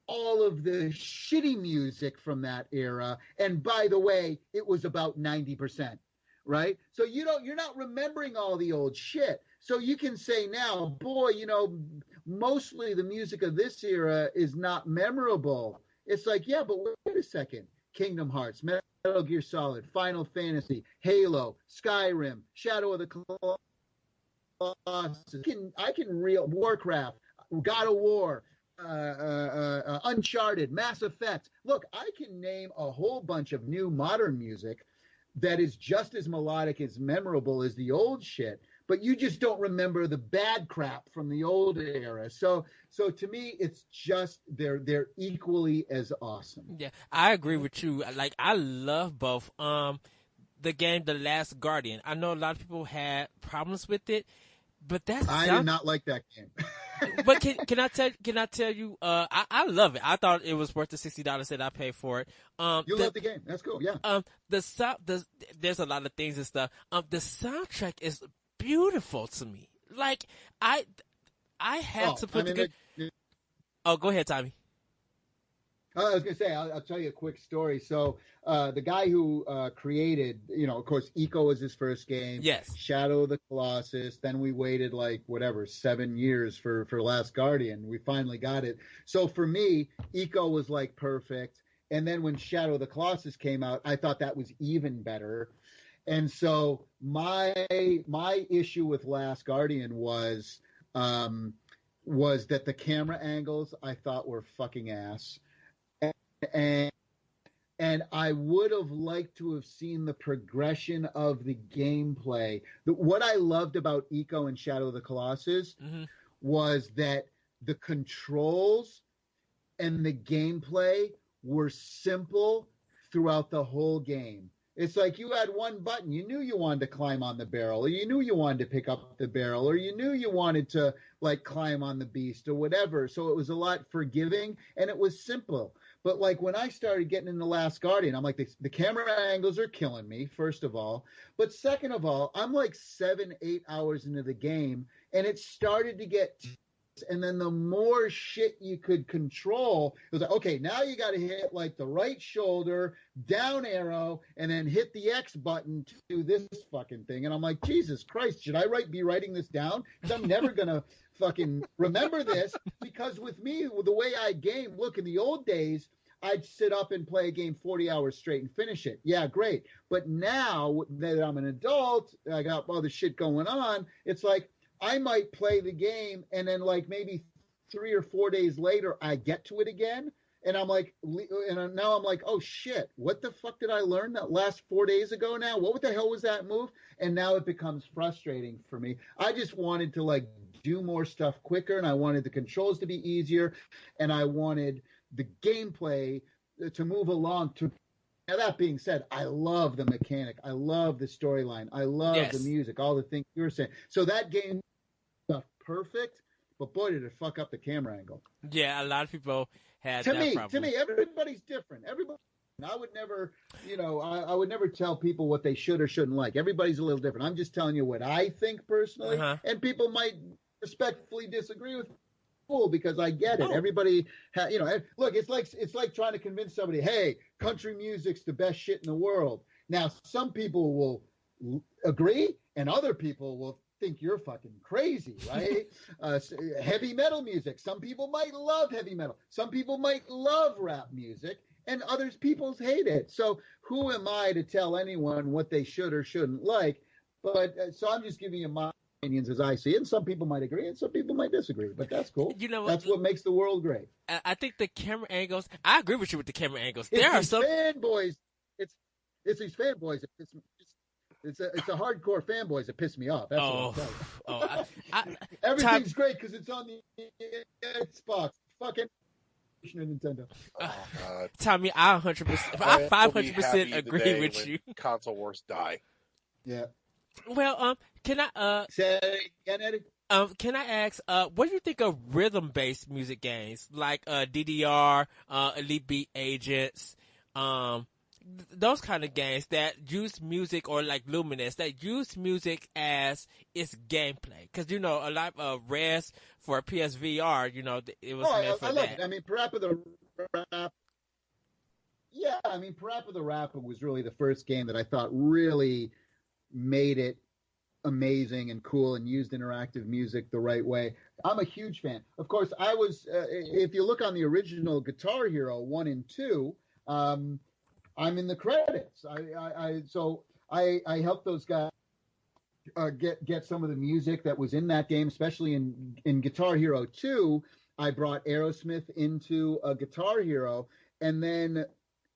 S1: all of the shitty music from that era, and by the way, it was about 90%. Right? So you're not remembering all the old shit. So you can say now, boy, you know, mostly the music of this era is not memorable. It's like, yeah, but wait a second. Kingdom Hearts, Metal Gear Solid, Final Fantasy, Halo, Skyrim, Shadow of the Colossus. I can reel Warcraft, God of War, Uncharted, Mass Effect. Look, I can name a whole bunch of new modern music that is just as melodic, as memorable as the old shit, but you just don't remember the bad crap from the old era. So to me, it's just they're equally as awesome.
S2: Yeah, I agree with you. Like, I love both. The game The Last Guardian, I know a lot of people had problems with it, but
S1: I did not like that game.
S2: But can I tell you? I love it. I thought it was worth the $60 that I paid for it.
S1: You love the game. That's cool. Yeah.
S2: There's a lot of things and stuff. The soundtrack is beautiful to me. Like, I had to put Oh, go ahead, Tommy.
S1: I was going to say, I'll tell you a quick story. So the guy who created, of course, Ico was his first game.
S2: Yes.
S1: Shadow of the Colossus. Then we waited 7 years for Last Guardian. We finally got it. So for me, Ico was perfect. And then when Shadow of the Colossus came out, I thought that was even better. And so my issue with Last Guardian was that the camera angles I thought were fucking ass. And I would have liked to have seen the progression of the gameplay. What I loved about Ico and Shadow of the Colossus was that the controls and the gameplay were simple throughout the whole game. It's like you had one button. You knew you wanted to climb on the barrel, or you knew you wanted to pick up the barrel, or you knew you wanted to climb on the beast or whatever. So it was a lot forgiving, and it was simple. But when I started getting into Last Guardian, I'm like, the camera angles are killing me, first of all. But second of all, I'm 7-8 hours into the game, and it started to get and then the more shit you could control, it was like, okay, now you got to hit the right shoulder, down arrow, and then hit the X button to do this fucking thing. And I'm like, Jesus Christ, should I be writing this down? Because I'm never going to fucking remember this. Because with me, the way I game, look, in the old days, I'd sit up and play a game 40 hours straight and finish it. Yeah, great. But now that I'm an adult, I got all the shit going on, it's like, I might play the game and then maybe 3 or 4 days later, I get to it again. And I'm like, and now I'm like, oh shit, what the fuck did I learn that last 4 days ago now? What the hell was that move? And now it becomes frustrating for me. I just wanted to do more stuff quicker, and I wanted the controls to be easier, and I wanted the gameplay to move along to. Now, that being said, I love the mechanic. I love the storyline. I love the music, all the things you were saying. So that game was perfect, but boy, did it fuck up the camera angle.
S2: Yeah, a lot of people had that problem.
S1: To me, everybody's different. I would never, I would never tell people what they should or shouldn't like. Everybody's a little different. I'm just telling you what I think personally, and people might respectfully disagree with me. cool because I get it.
S2: Oh.
S1: Everybody, look, it's like trying to convince somebody, hey, country music's the best shit in the world. Now, some people will agree, and other people will think you're fucking crazy, right? Heavy metal music. Some people might love heavy metal. Some people might love rap music, and others people hate it. So who am I to tell anyone what they should or shouldn't like? But so I'm just giving you my opinions as I see it. And some people might agree, and some people might disagree. But that's cool. That's what makes the world great.
S2: I think the camera angles. I agree with you with the camera angles.
S1: It's
S2: there are
S1: these
S2: some
S1: fanboys. It's these fanboys. It's a hardcore fanboys that piss me off. That's what I'm telling you. Everything's great because it's on the Xbox. Fucking Nintendo.
S2: Tommy, I 100%, I 500% agree with you.
S3: Console wars die.
S1: Yeah.
S2: Well, can I
S1: say again, Eddie?
S2: Can I ask, what do you think of rhythm-based music games like DDR, Elite Beat Agents, those kind of games that use music, or like Luminous that use music as its gameplay? Because a lot of Res for PSVR, it was meant for
S1: I love
S2: that.
S1: it. I mean, Parappa the Rapper. Yeah, I mean, Parappa the Rapper was really the first game that I thought really made it amazing and cool and used interactive music the right way. I'm a huge fan. Of course, I was. If you look on the original Guitar Hero 1 and 2. I'm in the credits. I helped those guys get some of the music that was in that game, especially in Guitar Hero 2. I brought Aerosmith into a Guitar Hero, and then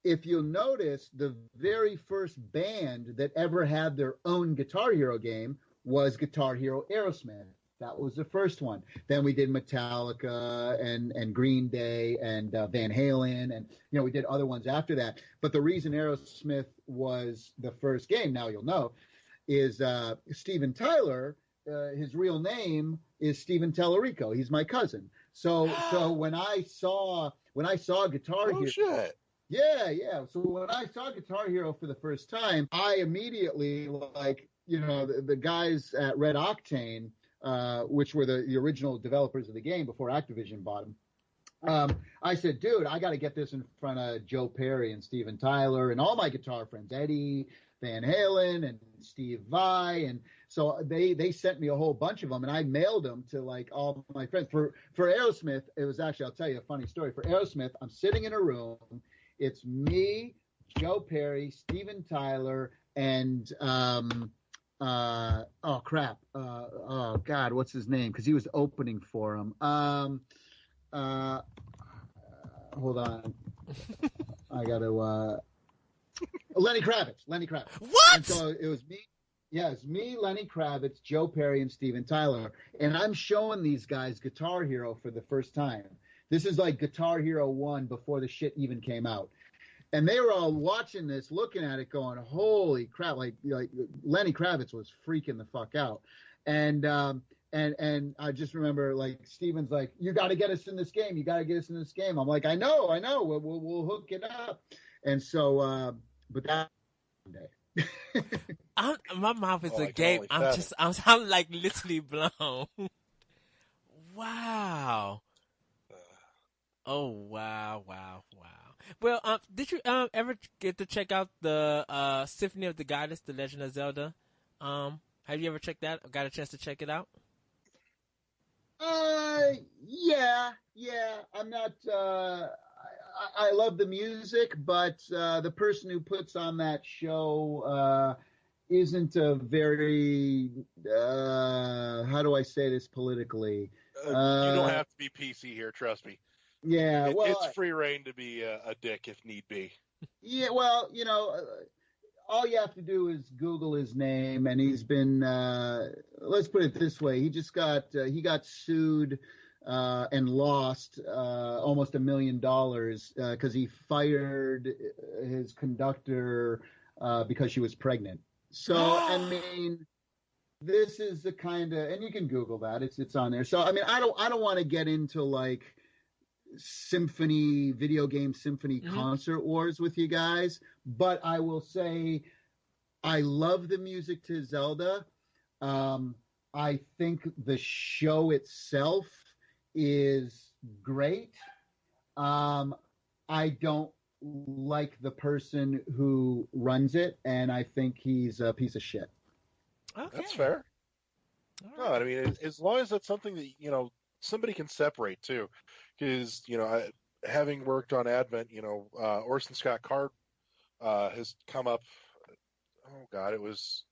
S1: if you'll notice, the very first band that ever had their own Guitar Hero game was Guitar Hero Aerosmith. That was the first one. Then we did Metallica and Green Day and Van Halen, and we did other ones after that. But the reason Aerosmith was the first game, now you'll know, is Steven Tyler. His real name is Steven Tallarico. He's my cousin. So when I saw Guitar Hero,
S3: shit.
S1: Yeah. So when I saw Guitar Hero for the first time, I immediately the guys at Red Octane. Which were the original developers of the game before Activision bought them. I said, dude, I got to get this in front of Joe Perry and Steven Tyler and all my guitar friends, Eddie Van Halen and Steve Vai. And so they sent me a whole bunch of them, and I mailed them to all my friends. For Aerosmith, it was actually, I'll tell you a funny story. For Aerosmith, I'm sitting in a room. It's me, Joe Perry, Steven Tyler, and oh crap! Oh God, what's his name? Because he was opening for him. Hold on, I got to. Lenny Kravitz.
S2: What?
S1: And so it was me. Yeah, it's me, Lenny Kravitz, Joe Perry, and Steven Tyler, and I'm showing these guys Guitar Hero for the first time. This is like Guitar Hero 1 before the shit even came out. And they were all watching this, looking at it, going, "Holy crap!" Like Lenny Kravitz was freaking the fuck out, and I just remember Steven's like, "You got to get us in this game. You got to get us in this game." I'm like, "I know. We'll hook it up." And so, but that day,
S2: my mouth is agape. I'm like literally blown. Wow. Oh wow. Well, did you ever get to check out the Symphony of the Goddess, The Legend of Zelda? Have you ever checked that? Got a chance to check it out?
S1: Yeah. I'm not. I love the music, but the person who puts on that show isn't a very. How do I say this politically?
S3: You don't have to be PC here. Trust me.
S1: Yeah,
S3: it's free reign to be a dick if need be.
S1: Yeah, well, all you have to do is Google his name, and he's been. Let's put it this way: he got sued and lost almost $1 million because he fired his conductor because she was pregnant. So I mean, this is the kind of, and you can Google that; it's on there. So I mean, I don't want to get into video game symphony concert wars with you guys, but I will say I love the music to Zelda. I think the show itself is great. I don't like the person who runs it, and I think he's a piece of shit.
S2: Okay.
S3: That's fair. No, I mean, as long as that's something that, somebody can separate too. Because, having worked on Advent, Orson Scott Card has come up, oh God, it was,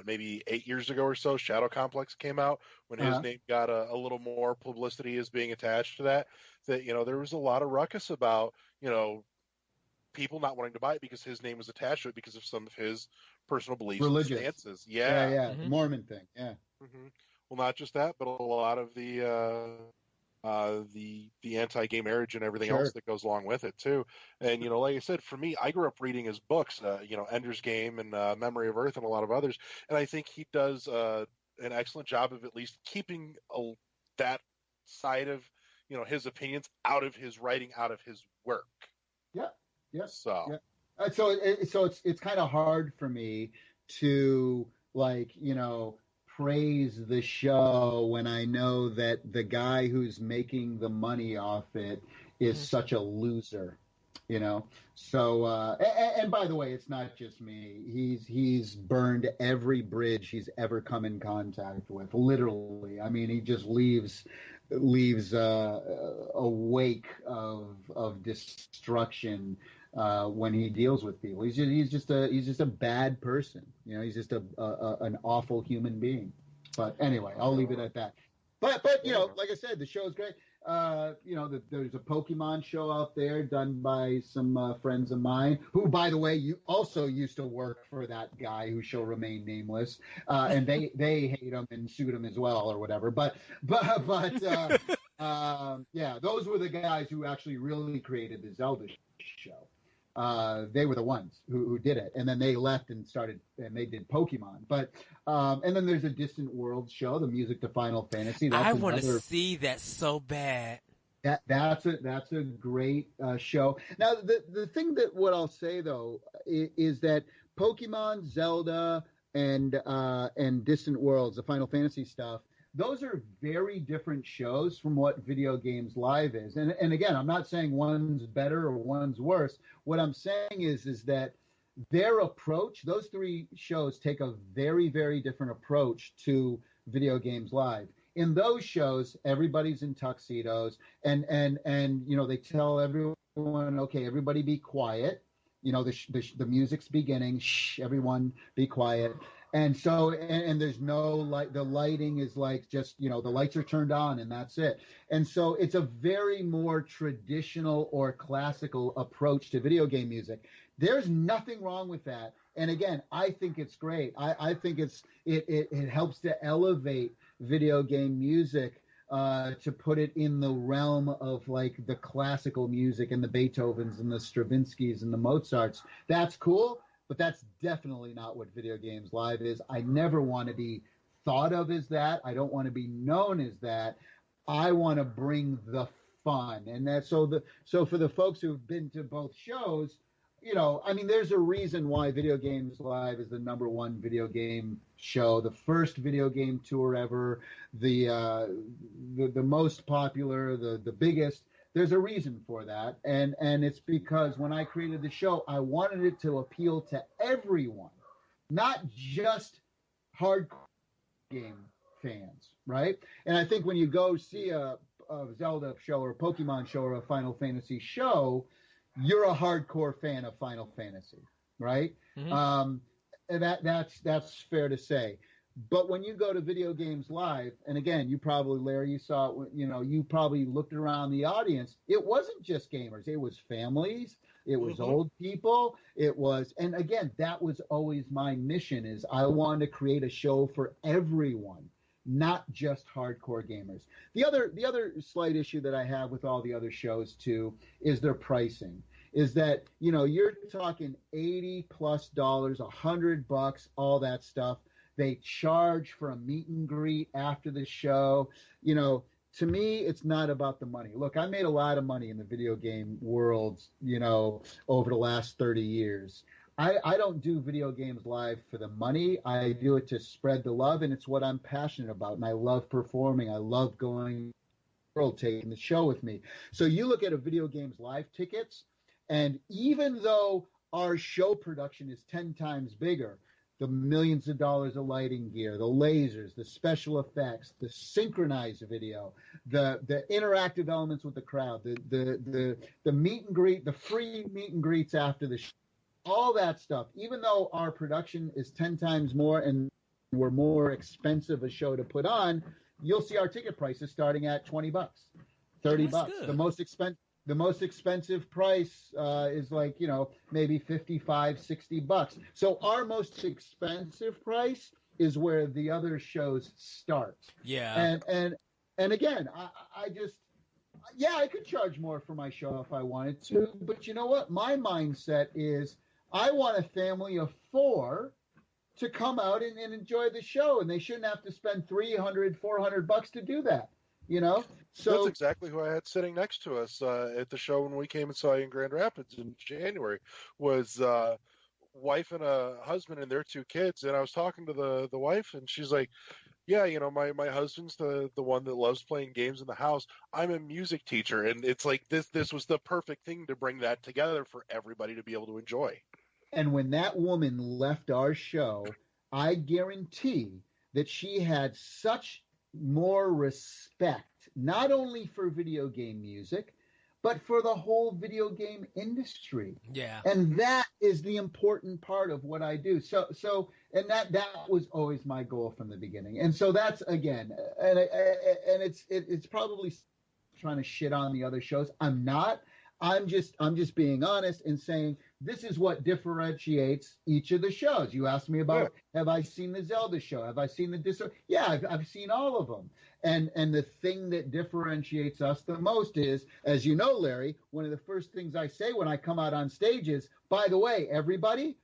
S3: maybe 8 years ago or so, Shadow Complex came out when his name got a little more publicity as being attached to that, there was a lot of ruckus about, people not wanting to buy it because his name was attached to it because of some of his personal beliefs and stances. Yeah.
S1: Mm-hmm. The Mormon thing. Yeah.
S3: Mm-hmm. Well, not just that, but a lot of the anti-gay marriage and everything else that goes along with it too. And like I said, for me, I grew up reading his books, Ender's Game and Memory of Earth and a lot of others, and I think he does an excellent job of at least keeping that side of his opinions out of his writing, out of his work.
S1: Yeah. Yeah.
S3: So.
S1: Yeah. So it's kind of hard for me to praise the show when I know that the guy who's making the money off it is such a loser, So and by the way, it's not just me. He's burned every bridge he's ever come in contact with, literally. I mean, he just leaves a wake of destruction when he deals with people. He's just a bad person. He's just an awful human being. But anyway, I'll leave it at that. But like I said, the show is great. There's a Pokemon show out there done by some friends of mine who, by the way, you also used to work for that guy who shall remain nameless, and they hate him and sued him as well or whatever. But yeah, those were the guys who actually really created the Zelda show. They were the ones who did it, and then they left and they did Pokemon. But and then there's a Distant World show, the music to Final Fantasy.
S2: I want to see that so bad.
S1: That's a great show. Now the thing that what I'll say though is that Pokemon, Zelda, and Distant Worlds, the Final Fantasy stuff, those are very different shows from what Video Games Live is. And again, I'm not saying one's better or one's worse. What I'm saying is that their approach, those three shows take a very, very different approach to Video Games Live. In those shows, everybody's in tuxedos and they tell everyone, okay, everybody be quiet. The music's beginning. Shh, everyone be quiet. And so, and there's no light, the lighting is like just, the lights are turned on and that's it. And so it's a very more traditional or classical approach to video game music. There's nothing wrong with that. And again, I think it's great. I think it helps to elevate video game music, to put it in the realm of like the classical music and the Beethovens and the Stravinskys and the Mozarts. That's cool. But that's definitely not what Video Games Live is. I never want to be thought of as that. I don't want to be known as that. I want to bring the fun. And that's so for the folks who've been to both shows, there's a reason why Video Games Live is the #1 video game show, the first video game tour ever, the most popular, the biggest. There's a reason for that, and it's because when I created the show, I wanted it to appeal to everyone, not just hardcore game fans, right? And I think when you go see a Zelda show or a Pokemon show or a Final Fantasy show, you're a hardcore fan of Final Fantasy, right? Mm-hmm. And that's fair to say. But when you go to Video Games Live, and again, you probably, Larry, you saw it, you probably looked around the audience. It wasn't just gamers. It was families. It was old people. It was, and again, that was always my mission is I wanted to create a show for everyone, not just hardcore gamers. The other slight issue that I have with all the other shows too is their pricing. Is that, you're talking $80+ $100, all that stuff. They charge for a meet and greet after the show. To me, it's not about the money. Look, I made a lot of money in the video game world, over the last 30 years. I don't do Video Games Live for the money. I do it to spread the love, and it's what I'm passionate about. And I love performing. I love going world taking the show with me. So you look at a video games live tickets, and even though our show production is 10 times bigger, the millions of dollars of lighting gear, the lasers, the special effects, the synchronized video, the interactive elements with the crowd, the meet and greet, the free meet and greets after the show, all that stuff, even though our production is 10 times more and we're more expensive a show to put on, you'll see our ticket prices starting at $20, $30. The most expensive price is like, maybe $55, $60. So our most expensive price is where the other shows start.
S2: Yeah.
S1: And again, I just, I could charge more for my show if I wanted to, but you know what? My mindset is I want a family of 4 to come out and enjoy the show, and they shouldn't have to spend $300, $400 to do that, So
S3: that's exactly who I had sitting next to us at the show when we came and saw you in Grand Rapids in January. Was wife and a husband and their 2 kids, and I was talking to the wife, and she's like, "Yeah, my husband's the one that loves playing games in the house. I'm a music teacher, and it's like this was the perfect thing to bring that together for everybody to be able to enjoy."
S1: And when that woman left our show, I guarantee that she had such more respect, not only for video game music, but for the whole video game industry.
S2: Yeah.
S1: And that is the important part of what I do. So and that was always my goal from the beginning. And so that's, again, and it's probably trying to shit on the other shows. I'm not. I'm just being honest and saying this is what differentiates each of the shows. You asked me about, have I seen the Zelda show? Have I seen the Yeah, I've seen all of them. And the thing that differentiates us the most is, as you know, Larry, one of the first things I say when I come out on stage is, by the way, everybody,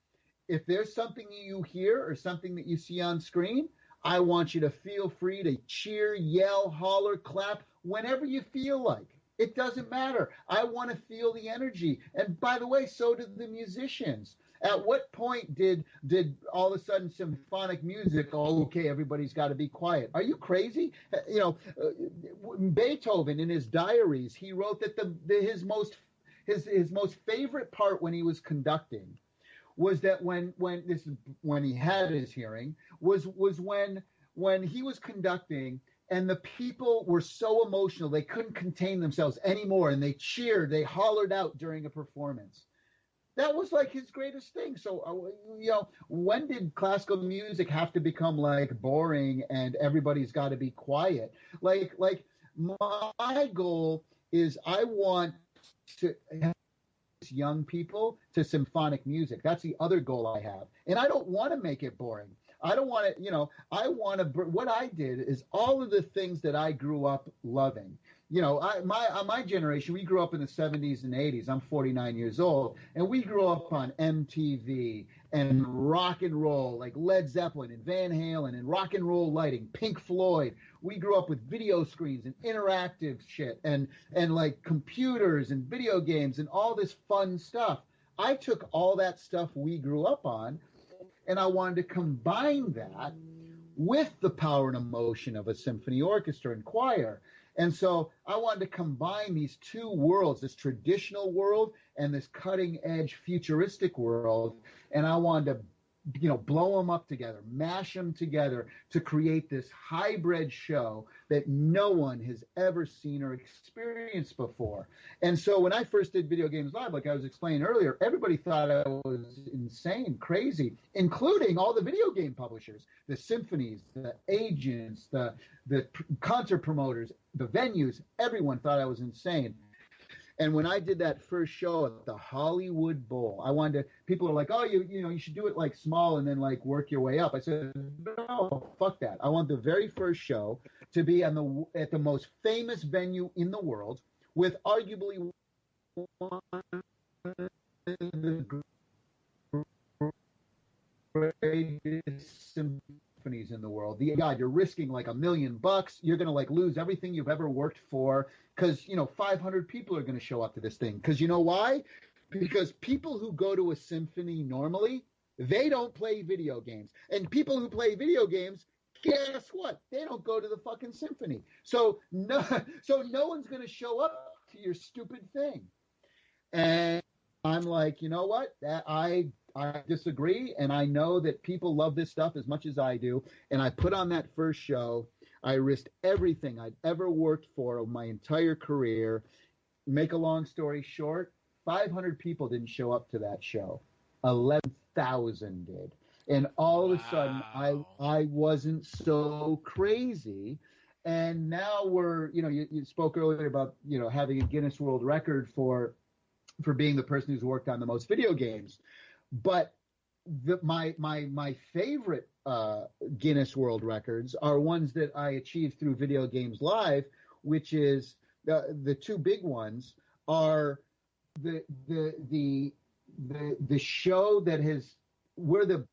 S1: if there's something you hear or something that you see on screen, I want you to feel free to cheer, yell, holler, clap, whenever you feel like. It doesn't matter. I want to feel the energy. And by the way, so do the musicians. At what point did all of a sudden symphonic music, okay, everybody's got to be quiet? Are you crazy? Beethoven in his diaries, he wrote that his most favorite part when he was conducting was that when he had his hearing was when he was conducting and the people were so emotional they couldn't contain themselves anymore, and they cheered, they hollered out during a performance. That was like his greatest thing. So, when did classical music have to become like boring and everybody's got to be quiet? Like my goal is I want to have young people to symphonic music. That's the other goal I have. And I don't want to make it boring. I don't want to, I want to, what I did is all of the things that I grew up loving. My generation, we grew up in the 70s and 80s. I'm 49 years old, and we grew up on MTV and rock and roll, like Led Zeppelin and Van Halen and rock and roll lighting, Pink Floyd. We grew up with video screens and interactive shit and like computers and video games and all this fun stuff. I took all that stuff we grew up on, and I wanted to combine that with the power and emotion of a symphony orchestra and choir. And so I wanted to combine these 2 worlds, this traditional world and this cutting-edge futuristic world, and I wanted to blow them up together, mash them together to create this hybrid show that no one has ever seen or experienced before. And so when I first did Video Games Live, like I was explaining earlier, everybody thought I was insane, crazy, including all the video game publishers, the symphonies, the agents, the concert promoters, the venues. Everyone thought I was insane. And when I did that first show at the Hollywood Bowl, I wanted to, people are like, oh, you should do it like small and then like work your way up. I said, no, fuck that. I want the very first show to be at the most famous venue in the world with arguably one of the greatest symphonies in the world. God, you're risking like $1 million. You're going to like lose everything you've ever worked for. Because, 500 people are going to show up to this thing. Because you know why? Because people who go to a symphony normally, they don't play video games. And people who play video games guess what? They don't go to the fucking symphony. So no one's going to show up to your stupid thing. And I'm like, you know what? I disagree, and I know that people love this stuff as much as I do. And I put on that first show. I risked everything I'd ever worked for of my entire career. Make a long story short, 500 people didn't show up to that show. 11,000 did. And all of a sudden, I wasn't so crazy. And now we're, you spoke earlier about, having a Guinness World Record for being the person who's worked on the most video games. But my favorite Guinness World Records are ones that I achieved through Video Games Live, which is the two big ones are the show that we're the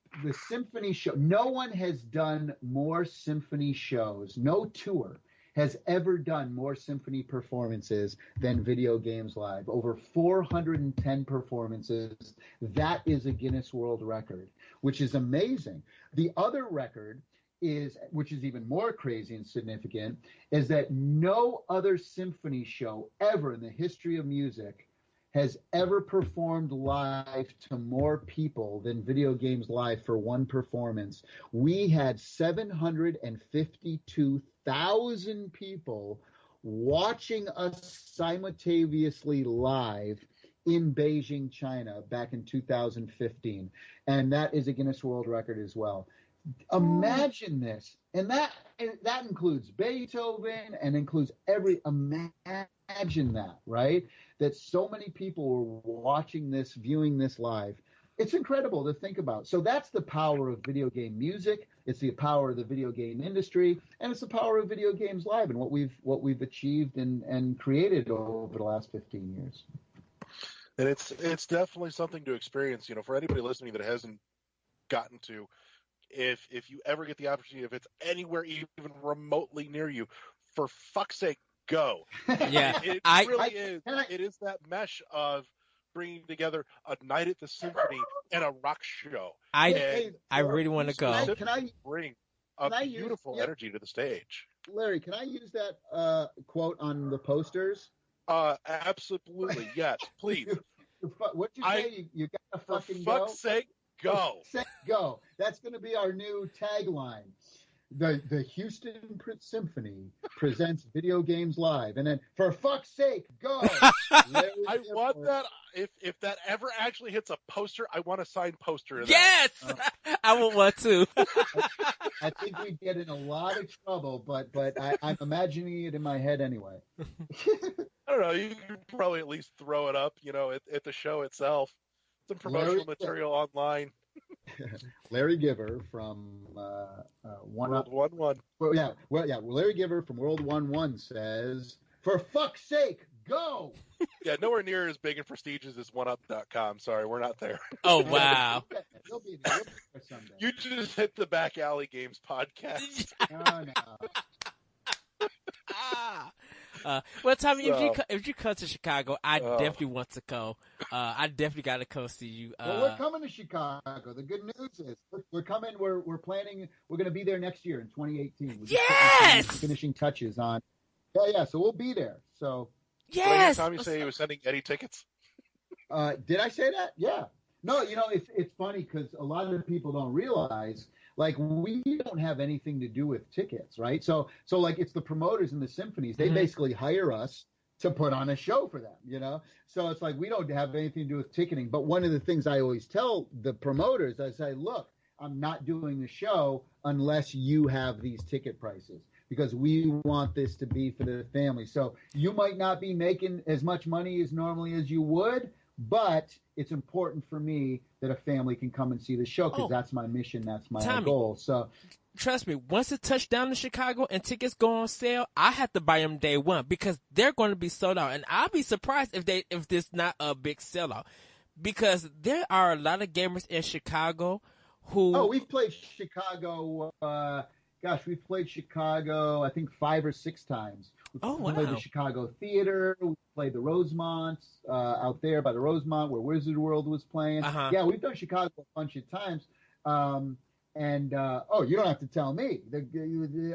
S1: symphony show. No one has done more symphony shows. No tour has ever done more symphony performances than Video Games Live. Over 410 performances. That is a Guinness World Record, which is amazing. The other record which is even more crazy and significant, is that no other symphony show ever in the history of music has ever performed live to more people than Video Games Live for one performance. We had 752,000 people watching us simultaneously live in Beijing, China, back in 2015. And that is a Guinness World Record as well. Imagine this. And that includes Beethoven and includes imagine that, right? That so many people were watching this, viewing this live. It's incredible to think about. So that's the power of video game music. It's the power of the video game industry, and it's the power of Video Games Live and what we've achieved and created over the last 15 years.
S3: And it's definitely something to experience. For anybody listening that hasn't gotten to, if you ever get the opportunity, if it's anywhere even remotely near you, for fuck's sake, go.
S2: Yeah,
S3: it really is. It is that mesh of bringing together a night at the symphony and a rock show.
S2: I really want to go.
S3: Can I bring a beautiful energy to the stage?
S1: Larry, can I use that quote on the posters?
S3: Absolutely, yes, please.
S1: What'd you say? You gotta fucking go?
S3: For fuck's sake, go.
S1: Go. That's going to be our new tagline. The Houston Symphony presents Video Games Live, and then for fuck's sake, go.
S3: I want that. If that ever actually hits a poster, I want a signed poster of
S2: that. Yes, I want one too.
S1: I think we'd get in a lot of trouble, but I'm imagining it in my head anyway.
S3: I don't know. You could probably at least throw it up, at the show itself. Some promotional material online.
S1: Larry Giver from
S3: World 1-1.
S1: Larry Giver from World 1-1 says, "For fuck's sake, go!"
S3: Yeah, nowhere near as big and prestigious as OneUp.com. Sorry, we're not there.
S2: Oh wow!
S1: You'll be there someday.
S3: You just hit the Back Alley Games podcast.
S1: No.
S2: Well, Tommy, if you come to Chicago, I definitely want to go. I definitely got to come see you.
S1: Well, we're coming to Chicago. The good news is we're coming. We're planning. We're going to be there next year in 2018.
S2: Yes.
S1: Finishing touches on. Yeah. So we'll be there. So.
S2: Yes.
S3: Did Tommy say he was sending Eddie tickets?
S1: Did I say that? Yeah. No, it's funny because a lot of people don't realize, like, we don't have anything to do with tickets, right? So like, it's the promoters and the symphonies. They basically hire us to put on a show for them, So it's like, we don't have anything to do with ticketing. But one of the things I always tell the promoters, I say, look, I'm not doing the show unless you have these ticket prices, because we want this to be for the family. So you might not be making as much money as normally as you would, but it's important for me that a family can come and see the show, because that's my mission, that's my goal. So,
S2: trust me, once it touched down to Chicago and tickets go on sale, I have to buy them day one, because they're going to be sold out, and I'll be surprised if there's not a big sellout, because there are a lot of gamers in Chicago who.
S1: Oh, we've played Chicago. We've played Chicago, I think 5 or 6 times. We played the Chicago Theater. We played the Rosemont out there by the Rosemont where Wizard World was playing. Yeah, we've done Chicago a bunch of times. And you don't have to tell me.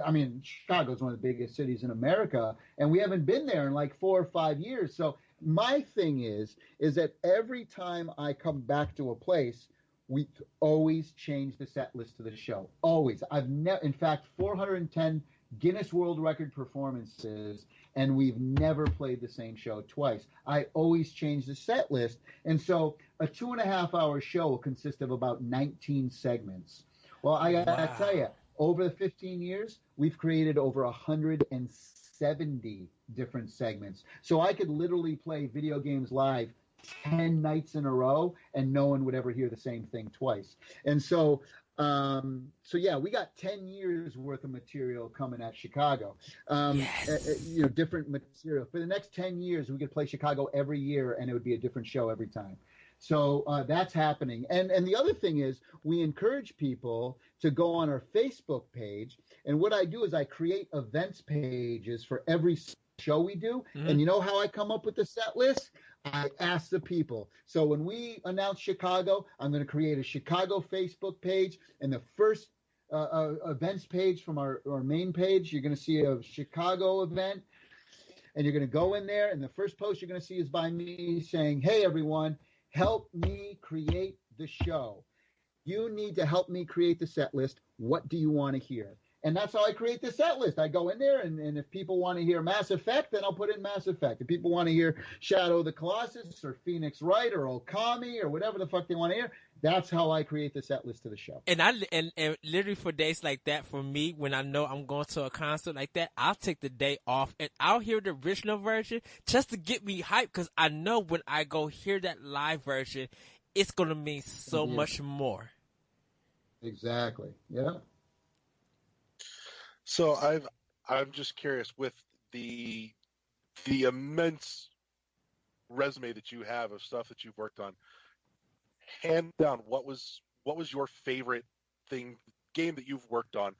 S1: I mean, Chicago's one of the biggest cities in America, and we haven't been there in like 4 or 5 years. So my thing is that every time I come back to a place, we always change the set list to the show. Always. I've never, in fact, 410 Guinness World Record performances, and we've never played the same show twice. I always change the set list. And so a 2.5-hour show will consist of about 19 segments. Well, I gotta tell you, over the 15 years, we've created over 170 different segments. So I could literally play video games live 10 nights in a row, and no one would ever hear the same thing twice. And so yeah, we got 10 years worth of material coming at Chicago. Different material. For the next 10 years, we could play Chicago every year, and it would be a different show every time. So that's happening. And the other thing is, we encourage people to go on our Facebook page. And what I do is I create events pages for every show we do. Mm-hmm. And you know how I come up with the set list? I ask the people. So when we announce Chicago, I'm going to create a Chicago Facebook page. And the first events page from our main page, you're going to see a Chicago event. And you're going to go in there. And the first post you're going to see is by me saying, hey, everyone, help me create the show. You need to help me create the set list. What do you want to hear? And that's how I create the set list. I go in there, and if people want to hear Mass Effect, then I'll put in Mass Effect. If people want to hear Shadow of the Colossus or Phoenix Wright or Okami or whatever the fuck they want to hear, that's how I create the set list to the show.
S2: And and literally for days like that, for me, when I know I'm going to a concert like that, I'll take the day off and I'll hear the original version just to get me hyped, because I know when I go hear that live version, it's going to mean so much more.
S1: Exactly. Yeah.
S3: So I'm just curious, with the immense resume that you have of stuff that you've worked on, hand down, what was your favorite game that you've worked on,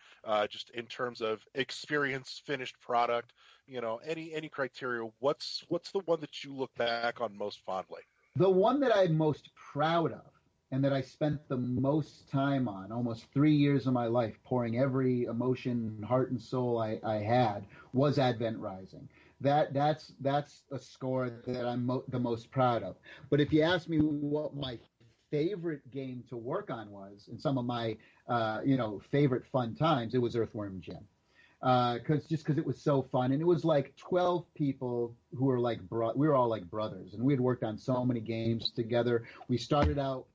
S3: just in terms of experience, finished product, any criteria? What's the one that you look back on most fondly?
S1: The one that I'm most proud of, and that I spent the most time on, almost 3 years of my life, pouring every emotion, heart, and soul I had, was Advent Rising. That's a score that I'm the most proud of. But if you ask me what my favorite game to work on was, and some of my favorite fun times, it was Earthworm Jim. Because it was so fun, and it was like 12 people who were like we were all like brothers, and we had worked on so many games together. We started out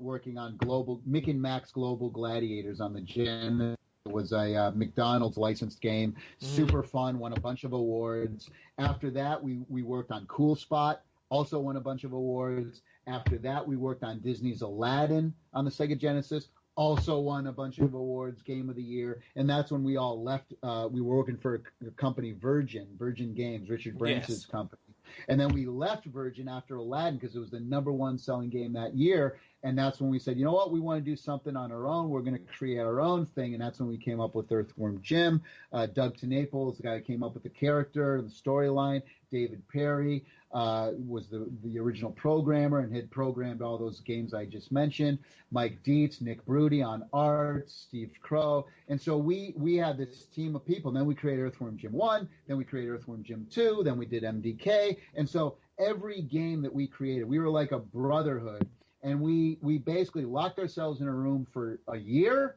S1: working on Mick and Max Global Gladiators on the Gen. It was a McDonald's licensed game, super fun, won a bunch of awards. After that, we worked on Cool Spot, also won a bunch of awards. After that, we worked on Disney's Aladdin on the Sega Genesis, also won a bunch of awards, Game of the Year. And that's when we all left. We were working for a company, Virgin Games, Richard Branch's company. And then we left Virgin after Aladdin because it was the #1 selling game that year. And that's when we said, you know what, we want to do something on our own. We're going to create our own thing. And that's when we came up with Earthworm Jim. Doug TeNaples, the guy who came up with the character, the storyline. David Perry was the original programmer and had programmed all those games I just mentioned. Mike Dietz, Nick Brudi on art, Steve Crow. And so we had this team of people. And then we created Earthworm Jim 1, then we created Earthworm Jim 2, then we did MDK. And so every game that we created, we were like a brotherhood. And we basically locked ourselves in a room for a year,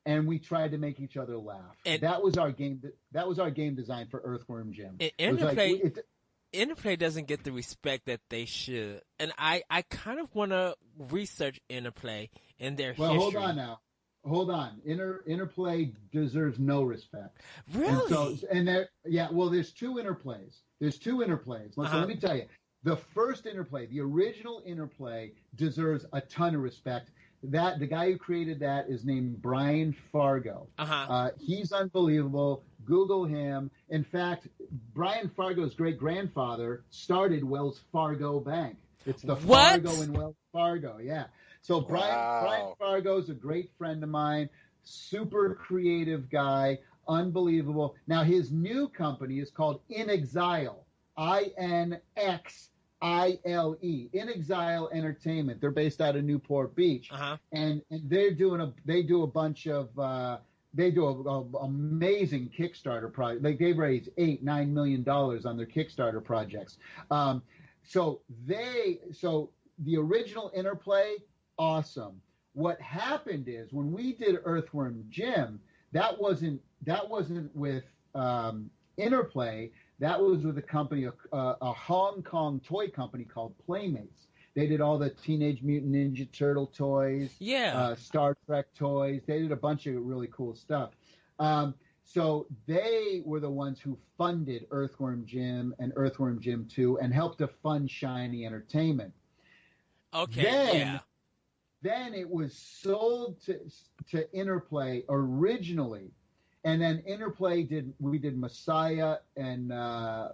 S1: and we tried to make each other laugh. And that was our game. That was our game design for Earthworm Jim.
S2: Interplay doesn't get the respect that they should, and I kind of want to research Interplay and their history.
S1: Well, hold on. Interplay deserves no respect.
S2: Really?
S1: There's two Interplays. Let me tell you. The first Interplay, the original Interplay, deserves a ton of respect. The guy who created that is named Brian Fargo. He's unbelievable. Google him. In fact, Brian Fargo's great-grandfather started Wells Fargo Bank. It's the Fargo in Wells Fargo, yeah. So Brian Fargo's a great friend of mine, super creative guy, unbelievable. Now, his new company is called In Exile, INXILE. ILE, In Exile Entertainment. They're based out of Newport Beach, and they do a bunch of they do a amazing Kickstarter project. Like they've raised $8-9 million on their Kickstarter projects. So the original Interplay, awesome. What happened is when we did Earthworm Jim, that wasn't with Interplay. That was with a Hong Kong toy company called Playmates. They did all the Teenage Mutant Ninja Turtle toys, Star Trek toys. They did a bunch of really cool stuff. So they were the ones who funded Earthworm Jim and Earthworm Jim 2 and helped to fund Shiny Entertainment.
S2: Okay,
S1: Then it was sold to Interplay originally. And then Interplay we did Messiah, and that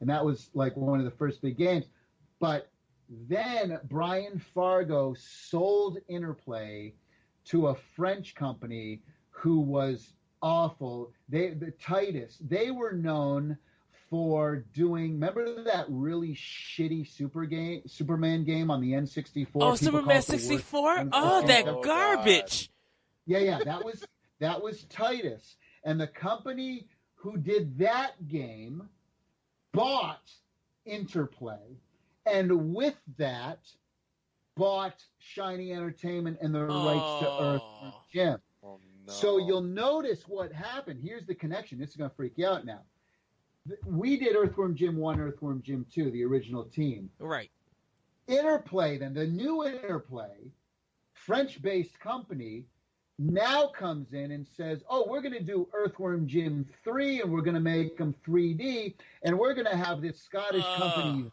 S1: was like one of the first big games. But then Brian Fargo sold Interplay to a French company who was awful. The Titus. They were known for doing. Remember that really shitty Superman game on the N64?
S2: Oh, Superman 64. Oh, that garbage.
S1: God. Yeah. That was Titus. And the company who did that game bought Interplay, and with that bought Shiny Entertainment and the rights to Earthworm Jim.
S3: Oh, no.
S1: So you'll notice what happened. Here's the connection. This is going to freak you out now. We did Earthworm Jim 1, Earthworm Jim 2, the original team.
S2: Right.
S1: Interplay, then, the new Interplay, French-based company, now comes in and says, we're going to do Earthworm Jim 3, and we're going to make them 3D, and we're going to have this Scottish company,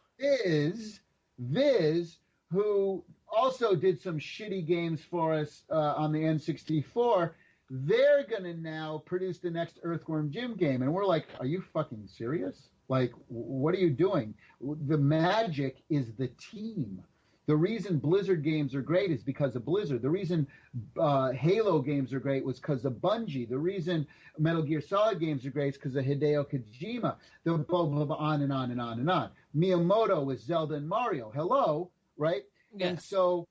S1: Viz, who also did some shitty games for us on the N64. They're going to now produce the next Earthworm Jim game. And we're like, are you fucking serious? Like, what are you doing? The magic is the team. The reason Blizzard games are great is because of Blizzard. The reason Halo games are great was because of Bungie. The reason Metal Gear Solid games are great is because of Hideo Kojima. The blah, blah, blah, on and on and on and on. Miyamoto with Zelda and Mario. Hello, right?
S2: Yes.
S1: And so,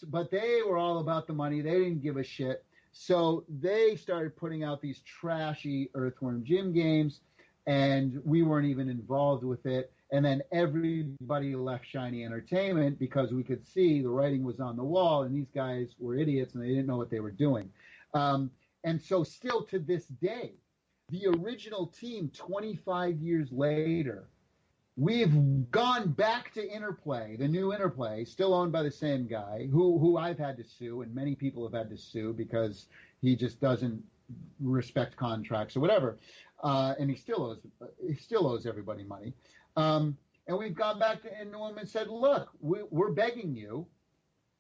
S1: but they were all about the money. They didn't give a shit. So they started putting out these trashy Earthworm Jim games, and we weren't even involved with it. And then everybody left Shiny Entertainment because we could see the writing was on the wall, and these guys were idiots, and they didn't know what they were doing. And so still to this day, the original team, 25 years later, we've gone back to Interplay, the new Interplay, still owned by the same guy, who I've had to sue, and many people have had to sue because he just doesn't respect contracts or whatever, and he still owes everybody money. And we've gone back to him and said, look, we're begging you,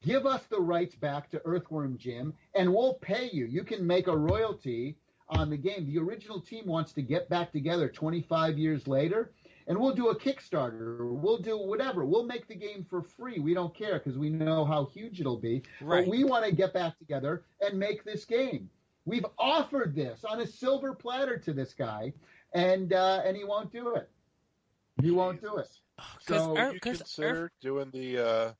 S1: give us the rights back to Earthworm Jim, and we'll pay you. You can make a royalty on the game. The original team wants to get back together 25 years later, and we'll do a Kickstarter, or we'll do whatever. We'll make the game for free. We don't care because we know how huge it'll be.
S2: Right.
S1: But we want to get back together and make this game. We've offered this on a silver platter to this guy, and he won't do it. He won't do it.
S3: So you consider doing the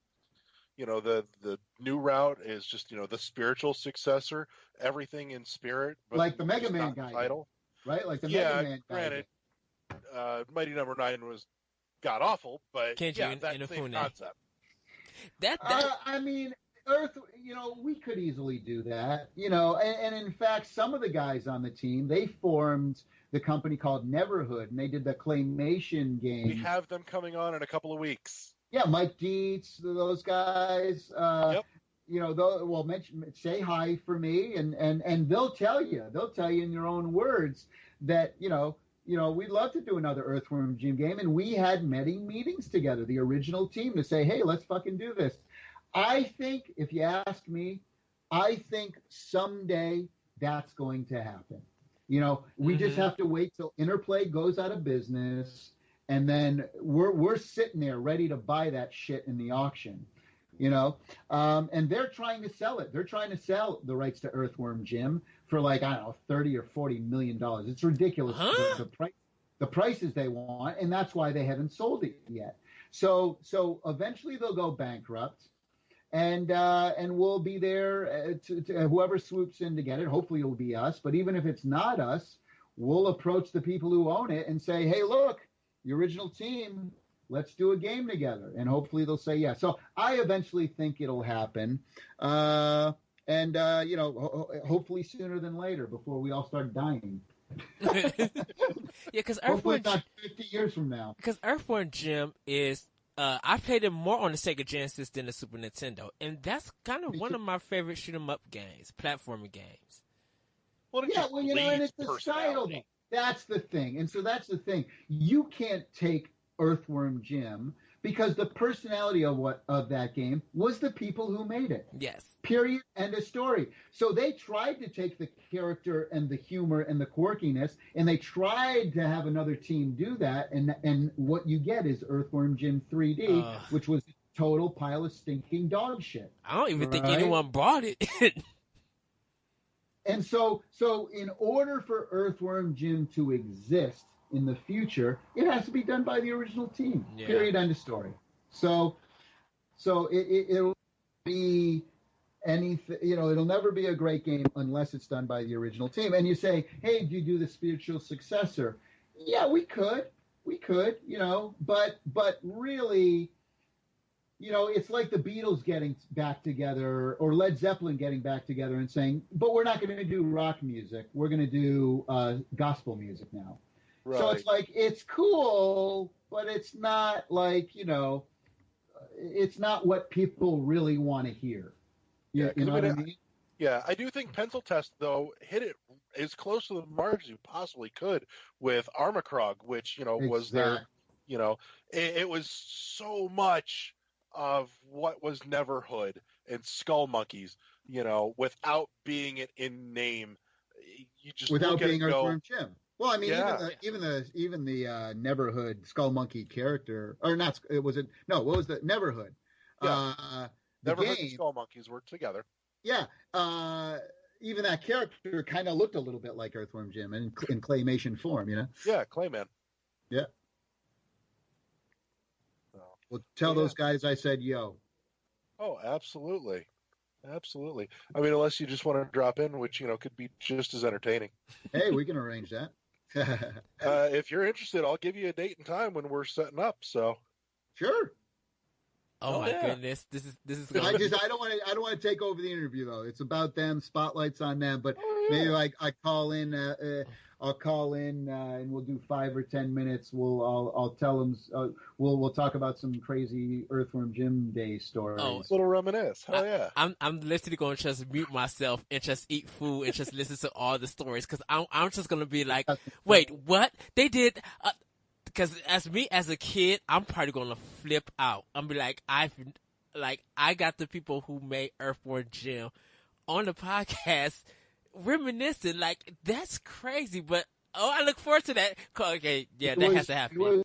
S3: new route is just, the spiritual successor, everything in spirit, but
S1: like the Mega Man guy
S3: title,
S1: right? Like the Mega Man guy.
S3: Granted, Mighty Number 9 was god awful, but that same concept.
S1: I mean, Earth. We could easily do that. And in fact, some of the guys on the team, they formed the company called Neverhood, and they did the claymation game.
S3: We have them coming on in a couple of weeks.
S1: Yeah, Mike Dietz, those guys.
S3: Yep.
S1: Say hi for me, and they'll tell you in your own words that we'd love to do another Earthworm Jim game, and we had many meetings together, the original team, to say, hey, let's fucking do this. I think, if you ask me, someday that's going to happen. We just have to wait till Interplay goes out of business, and then we're sitting there ready to buy that shit in the auction. And they're trying to sell it. They're trying to sell the rights to Earthworm Jim for $30 or $40 million. It's ridiculous.
S2: Huh?
S1: The price. the prices they want, and that's why they haven't sold it yet. So eventually they'll go bankrupt, and we'll be there to whoever swoops in to get it. Hopefully it'll be us, but even if it's not us, we'll approach the people who own it and say, hey, look, the original team, let's do a game together, and hopefully they'll say yes. So I eventually think it'll happen, hopefully sooner than later, before we all start dying.
S2: Yeah, because
S1: hopefully not 50 years from now.
S2: Because Earthworm Jim is, I played it more on the Sega Genesis than the Super Nintendo, and that's kind of one of my favorite shoot 'em up games, platforming games.
S3: Well,
S1: and it's the style. That's the thing, and so that's the thing. You can't take Earthworm Jim because the personality of that game was the people who made it.
S2: Yes.
S1: Period. End of story. So they tried to take the character and the humor and the quirkiness, and they tried to have another team do that, and what you get is Earthworm Jim 3D, which was a total pile of stinking dog shit.
S2: I don't even think anyone bought it.
S1: And so in order for Earthworm Jim to exist in the future, it has to be done by the original team. Yeah. Period. End of story. So it'll be anything. It'll never be a great game unless it's done by the original team. And you say, hey, do you do the spiritual successor? Yeah, we could. But really, it's like the Beatles getting back together or Led Zeppelin getting back together and saying, but we're not going to do rock music. We're going to do gospel music now. Right. So it's like, it's cool, but it's not like, it's not what people really want to hear. You know what I mean?
S3: Yeah, I do think Pencil Test, though, hit it as close to the mark as you possibly could with Armakrog, which, was their, it was so much of what was Neverhood and Skull Monkeys, without being it in name. You just
S1: without being Earthworm Jim. Well, I mean, even the Neverhood Skull Monkey character, or not? What was the Neverhood?
S3: Yeah. Neverhood and Skull Monkeys were together.
S1: Yeah. Even that character kind of looked a little bit like Earthworm Jim in claymation form,
S3: Yeah, Clayman.
S1: Yeah. Well, tell those guys I said yo.
S3: Oh, absolutely. Absolutely. I mean, unless you just want to drop in, which, could be just as entertaining.
S1: Hey, we can arrange that.
S3: If you're interested, I'll give you a date and time when we're setting up. So,
S1: sure.
S2: Oh my goodness, this is.
S1: I don't want to take over the interview though. It's about them, spotlights on them. But maybe I call in. I'll call in and we'll do 5 or 10 minutes. I'll tell them. We'll talk about some crazy Earthworm Jim Day stories.
S3: Oh, little reminisce. Hell yeah!
S2: I'm literally going to just mute myself and just eat food and just listen to all the stories because I'm just going to be like, wait, what they did? Because as a kid, I'm probably gonna flip out. I'm be like, I got the people who made Earthworm Jim on the podcast reminiscing. Like, that's crazy. But I look forward to that. Okay, yeah, that has to happen.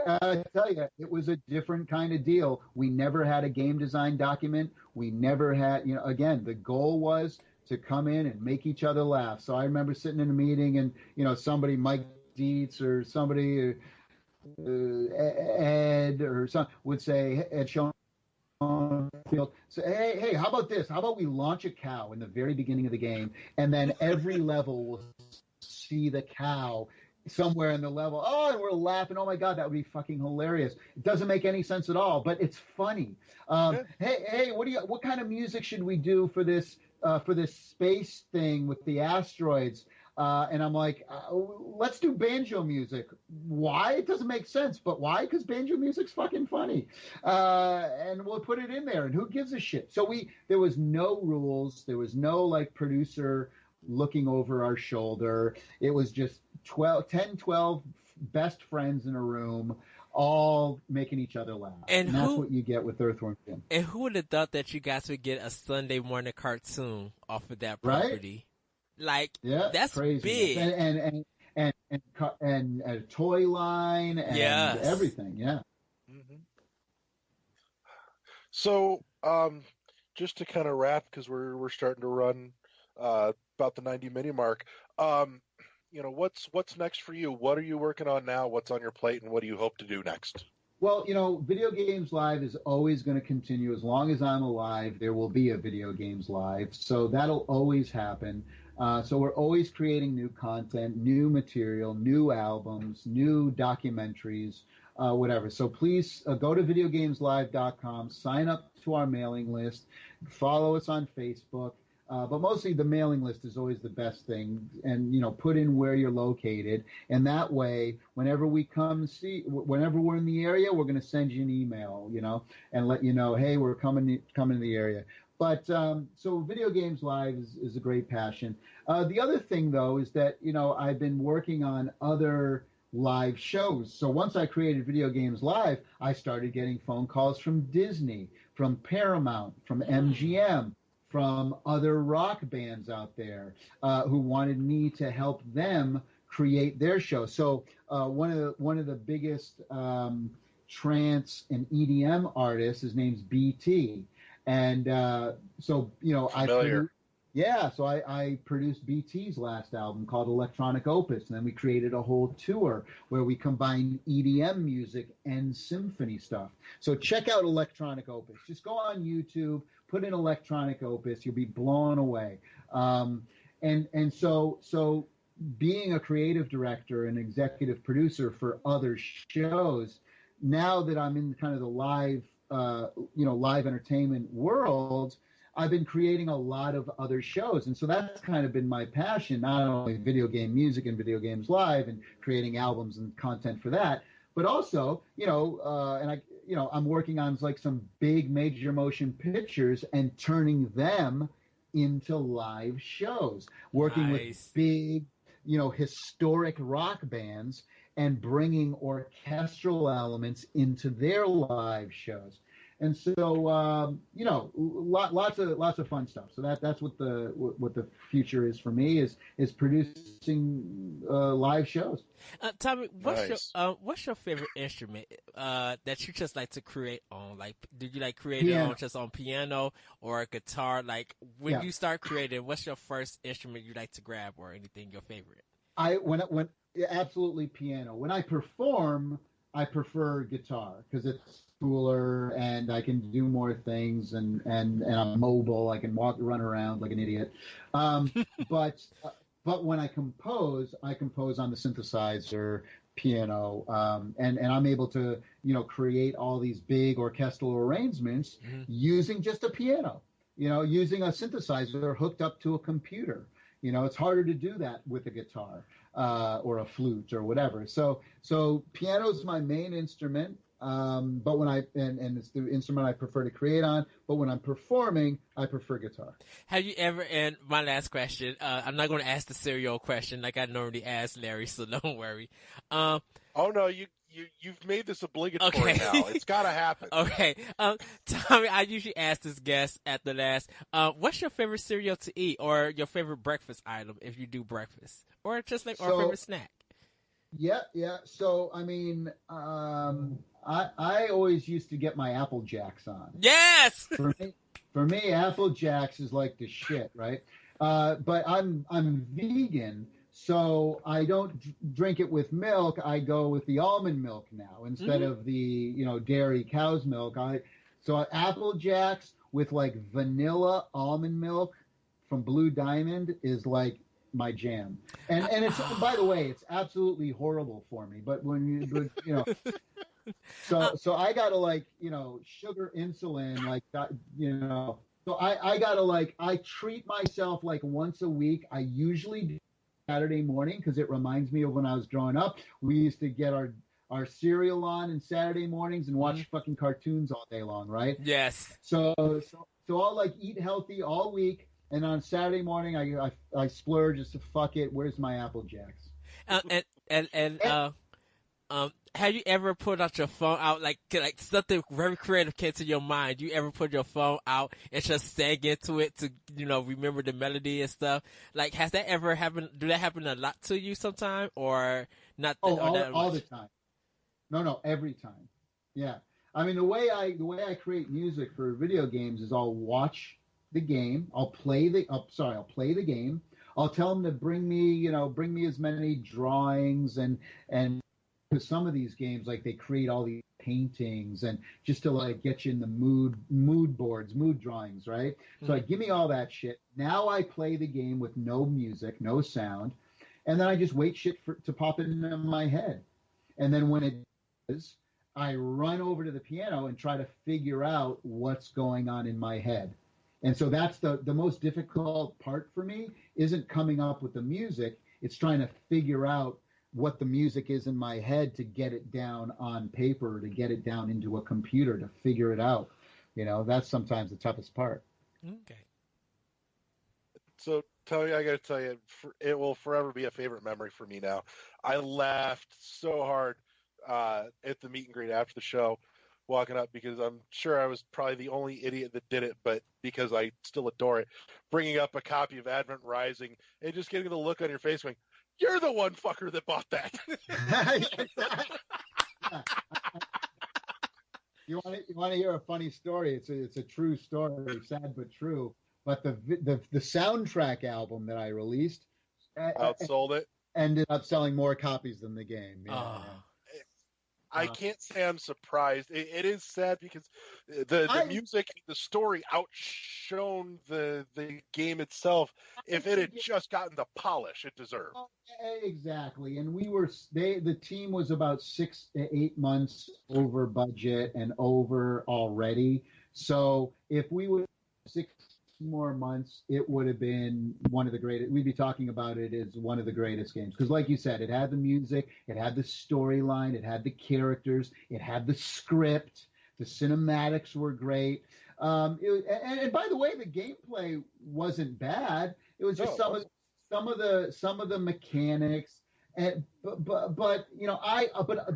S1: I tell you, it was a different kind of deal. We never had a game design document. We never had, again, the goal was to come in and make each other laugh. So I remember sitting in a meeting and, somebody, Mike Dietz or somebody, Ed or some would say, Ed Schoenfield, say, hey, how about this? How about we launch a cow in the very beginning of the game, and then every level will see the cow somewhere in the level. Oh, and we're laughing. Oh my God, that would be fucking hilarious. It doesn't make any sense at all, but it's funny. Hey, what kind of music should we do for this space thing with the asteroids? And I'm like, let's do banjo music. Why? It doesn't make sense. But why? Because banjo music's fucking funny. And we'll put it in there. And who gives a shit? So there was no rules. There was no producer looking over our shoulder. It was just 12 best friends in a room, all making each other laugh. And that's what you get with Earthworm Jim.
S2: And who would have thought that you guys would get a Sunday morning cartoon off of that property? Right? That's
S1: crazy.
S2: Big.
S1: And a toy line and everything. Yeah.
S3: Mm-hmm. So, just to kind of wrap, because we're starting to run about the 90-minute mark. what's next for you? What are you working on now? What's on your plate, and what do you hope to do next?
S1: Well, Video Games Live is always going to continue. As long as I'm alive, there will be a Video Games Live. So that'll always happen. So we're always creating new content, new material, new albums, new documentaries, whatever. So please go to videogameslive.com, sign up to our mailing list, follow us on Facebook. But mostly the mailing list is always the best thing, and put in where you're located, and that way, whenever we're in the area, we're going to send you an email, and let you know, hey, we're coming to the area. But so Video Games Live is a great passion. The other thing though is that I've been working on other live shows. So once I created Video Games Live, I started getting phone calls from Disney, from Paramount, from MGM. From other rock bands out there who wanted me to help them create their show. So one of the biggest trance and EDM artists, his name's BT, and so I produced BT's last album called Electronic Opus, and then we created a whole tour where we combined EDM music and symphony stuff. So check out Electronic Opus. Just go on YouTube, put in Electronic Opus, you'll be blown away. And so being a creative director and executive producer for other shows, now that I'm in kind of the live entertainment world, I've been creating a lot of other shows. And so that's kind of been my passion, not only video game music and Video Games Live and creating albums and content for that, but also, I'm working on like some big major motion pictures and turning them into live shows, working with big, historic rock bands and bringing orchestral elements into their live shows. And so, lots of fun stuff. So that's what the future is for me is producing live shows.
S2: Tommy, what's your favorite instrument that you just like to create on? Like, did you like create it on just on piano or a guitar? Like, when you start creating, what's your first instrument you like to grab or anything your favorite?
S1: Absolutely piano. When I perform, I prefer guitar because it's cooler and I can do more things and I'm mobile. I can run around like an idiot. But when I compose on the synthesizer, piano, and I'm able to create all these big orchestral arrangements using just a piano. Using a synthesizer hooked up to a computer. It's harder to do that with a guitar or a flute or whatever. So piano's my main instrument. But when and it's the instrument I prefer to create on, but when I'm performing, I prefer guitar.
S2: Have you ever, and my last question, I'm not going to ask the serial question like I normally ask Larry, so don't worry.
S3: Oh no, you've made this obligatory now. It's got to happen.
S2: Okay. Tommy, I usually ask this guest at the last, what's your favorite cereal to eat or your favorite breakfast item if you do breakfast or just like our favorite snack?
S1: Yeah. So, I mean, I always used to get my Apple Jacks on.
S2: Yes!
S1: For me, Apple Jacks is like the shit, right? But I'm vegan, so I don't drink it with milk. I go with the almond milk now instead of the dairy cow's milk. So Apple Jacks with like vanilla almond milk from Blue Diamond is like my jam. And it's, by the way, it's absolutely horrible for me. But so I gotta like sugar insulin like that, So I gotta I treat myself like once a week. I usually do Saturday morning because it reminds me of when I was growing up. We used to get our cereal on Saturday mornings and watch fucking cartoons all day long, right?
S2: Yes.
S1: So I'll like eat healthy all week, and on Saturday morning I splurge just to fuck it. Where's my Apple Jacks?
S2: Have you ever put out your phone out like something very creative came to your mind? You ever put your phone out and just sang into it to remember the melody and stuff? Like, has that ever happened? Do that happen a lot to you sometime or not?
S1: All the time. No, every time. Yeah, I mean the way I create music for video games is I'll watch the game. I'll play the game. I'll tell them to bring me as many drawings and because some of these games, like, they create all these paintings and just to like get you in the mood boards, mood drawings, right? So give me all that shit. Now I play the game with no music, no sound, and then I just wait shit to pop into my head. And then when it does, I run over to the piano and try to figure out what's going on in my head. And so that's the most difficult part for me, isn't coming up with the music. It's trying to figure out what the music is in my head to get it down on paper, to get it down into a computer, to figure it out. That's sometimes the toughest part.
S2: Okay.
S3: So, Tony, I got to tell you, it will forever be a favorite memory for me now. I laughed so hard at the meet and greet after the show, walking up, because I'm sure I was probably the only idiot that did it, but because I still adore it, bringing up a copy of Advent Rising and just getting the look on your face going, "You're the one fucker that bought that."
S1: You want to hear a funny story? It's a true story, sad but true. But the soundtrack album that I released
S3: outsold it.
S1: Ended up selling more copies than the game. Yeah.
S3: I can't say I'm surprised. It is sad because the music, the story outshone the game itself. If it had just gotten the polish it deserved.
S1: Exactly. And the team was about 6 to 8 months over budget and over already. So if we would 6 more months, it would have been one of the greatest. We'd be talking about it as one of the greatest games, because like you said, it had the music, it had the storyline, it had the characters, it had the script, the cinematics were great, and by the way, the gameplay wasn't bad. It was just some of the mechanics, but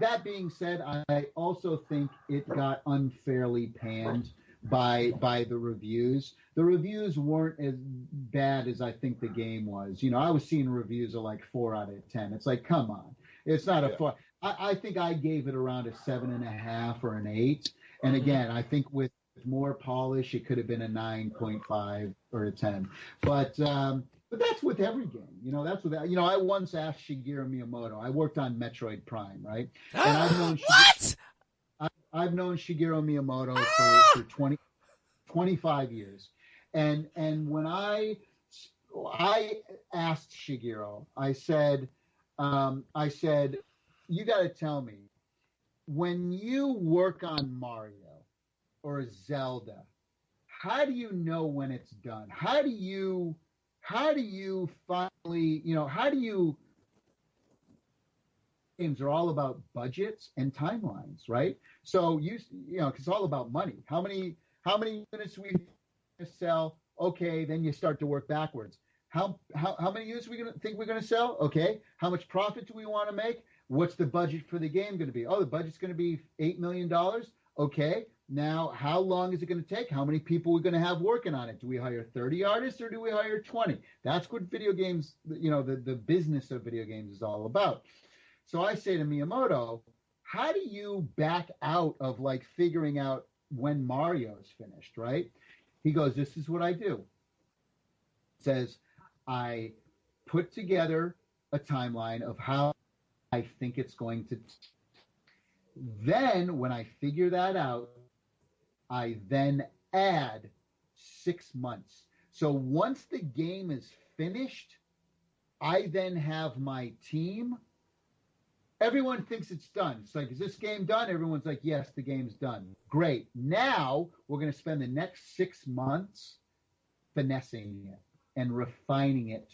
S1: that being said, I also think it got unfairly panned by the reviews. The reviews weren't as bad as I think the game was. I was seeing reviews of like 4 out of 10. It's like, come on, it's not a 4. I think I gave it around a 7.5 or an 8. And again, I think with more polish, it could have been a 9.5 or a 10. But that's with every game. That's with I once asked Shigeru Miyamoto. I worked on Metroid Prime, right? And I've known I've known Shigeru Miyamoto for 25 years. And when I asked Shigeru, I said, you got to tell me, when you work on Mario or Zelda, how do you know when it's done? How do you finally, games are all about budgets and timelines, right? So it's all about money. How many units we sell? Okay, then you start to work backwards. How many units we think we're going to sell? Okay, how much profit do we want to make? What's the budget for the game going to be? Oh, the budget's going to be $8 million. Okay, now how long is it going to take? How many people are we going to have working on it? Do we hire 30 artists or do we hire 20? That's what video games, the business of video games is all about. So I say to Miyamoto, how do you back out of like figuring out when Mario's finished, right? He goes, this is what I do. Says, I put together a timeline of how I think it's going to. Then when I figure that out, I then add 6 months. So once the game is finished, I then have my team. Everyone thinks it's done. It's like, is this game done? Everyone's like, yes, the game's done. Great. Now we're going to spend the next 6 months finessing it and refining it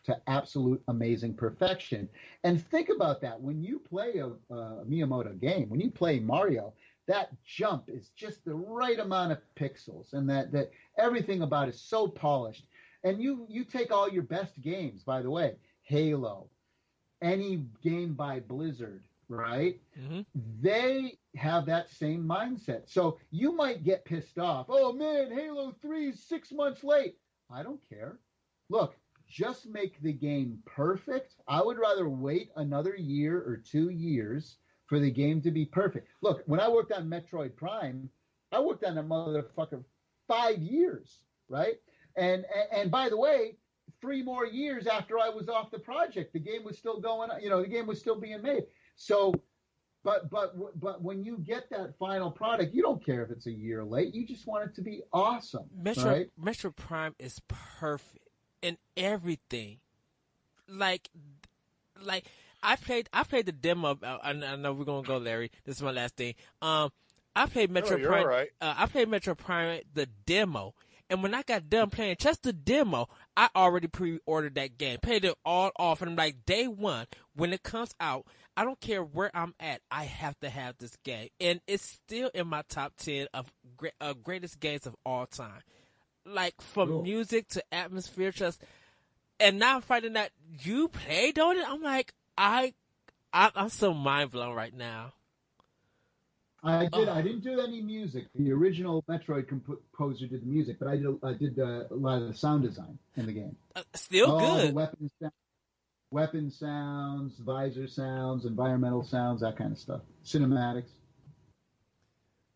S1: to absolute amazing perfection. And think about that. When you play a Miyamoto game, when you play Mario, that jump is just the right amount of pixels, and that everything about it is so polished. And you take all your best games, by the way, Halo, any game by Blizzard, right? Mm-hmm. They have that same mindset. So you might get pissed off. Oh man, Halo 3 is 6 months late. I don't care. Look, just make the game perfect. I would rather wait another year or 2 years for the game to be perfect. Look, when I worked on Metroid Prime, I worked on that motherfucker 5 years, right? And by the way, 3 more years after I was off the project. The game was still going, the game was still being made. So, but when you get that final product, you don't care if it's a year late. You just want it to be awesome, right?
S2: Metro Prime is perfect in everything. Like I played the demo. I know we're gonna go, Larry. This is my last thing. I played Metro Prime.
S3: All right.
S2: I played Metro Prime the demo, and when I got done playing just the demo, I already pre-ordered that game, paid it all off, and I'm like, day one when it comes out, I don't care where I'm at, I have to have this game, and it's still in my top 10 of greatest games of all time. Like from music to atmosphere, and now I'm finding that you played on it. I'm like, I'm so mind blown right now.
S1: I didn't do any music. The original Metroid composer did the music, but I did a lot of the sound design in the game.
S2: Still
S1: all
S2: good.
S1: The weapon sounds, visor sounds, environmental sounds, that kind of stuff. Cinematics.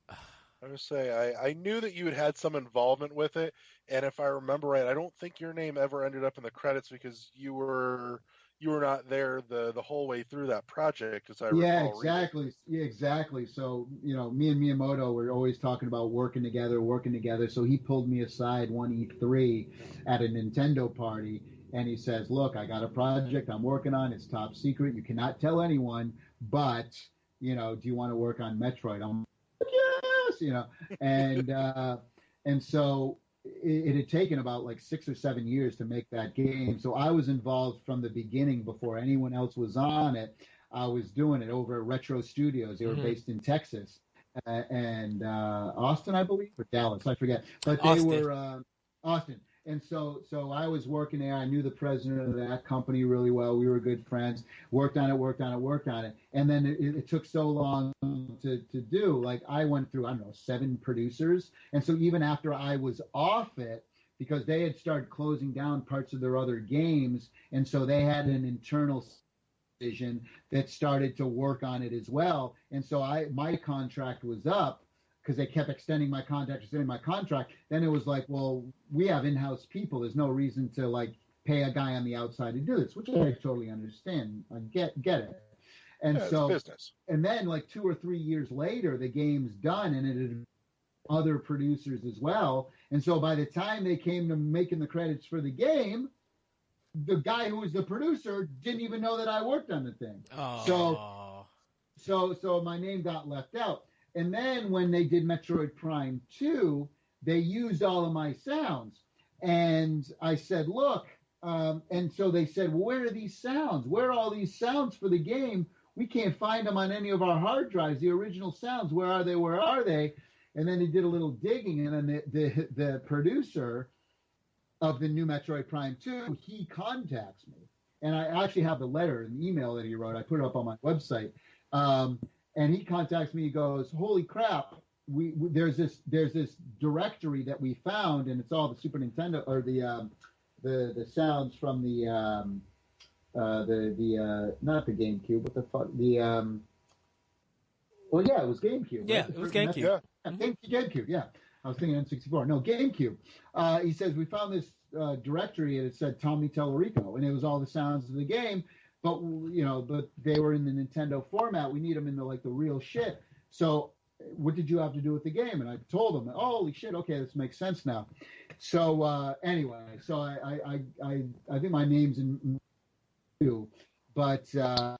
S3: I would say I knew that you had some involvement with it, and if I remember right, I don't think your name ever ended up in the credits because you were not there the whole way through that project, as I recall.
S1: Yeah, exactly. Yeah, exactly. So, me and Miyamoto were always talking about working together. So he pulled me aside one E3 at a Nintendo party, and he says, "Look, I got a project I'm working on. It's top secret. You cannot tell anyone, but, do you want to work on Metroid?" I'm like, yes, and so it had taken about like 6 or 7 years to make that game. So I was involved from the beginning before anyone else was on it. I was doing it over at Retro Studios. They were based in Texas and Austin, I believe, or Dallas, I forget. But they were Austin. And so I was working there. I knew the president of that company really well. We were good friends. Worked on it. And then it took so long to do. Like I went through, 7 producers. And so even after I was off it, because they had started closing down parts of their other games, and so they had an internal division that started to work on it as well. And so my contract was up, because they kept extending my contract. Then it was like, well, we have in-house people. There's no reason to like pay a guy on the outside to do this, which I totally understand. I get it. And so,
S3: it's business.
S1: And then like 2 or 3 years later, the game's done, and it had other producers as well. And so by the time they came to making the credits for the game, the guy who was the producer didn't even know that I worked on the thing.
S2: Oh.
S1: So my name got left out. And then when they did Metroid Prime 2, they used all of my sounds. And I said, look, and so they said, well, where are these sounds? Where are all these sounds for the game? We can't find them on any of our hard drives, the original sounds. Where are they? And then they did a little digging, and then the producer of the new Metroid Prime 2, he contacts me. And I actually have the letter and the email that he wrote. I put it up on my website. And he contacts me. He goes, "Holy crap! There's this directory that we found, and it's all the Super Nintendo or the sounds from the not the GameCube, what the fuck well, yeah, it was GameCube.
S2: Yeah,
S1: right?
S2: it was GameCube.
S1: GameCube. Yeah, I was thinking N64. No, GameCube. He says we found this directory, and it said Tommy Tallarico, and it was all the sounds of the game. But they were in the Nintendo format. We need them in the real shit. So, what did you have to do with the game? And I told them, holy shit, okay, this makes sense now. So anyway, so I think my name's in too, but I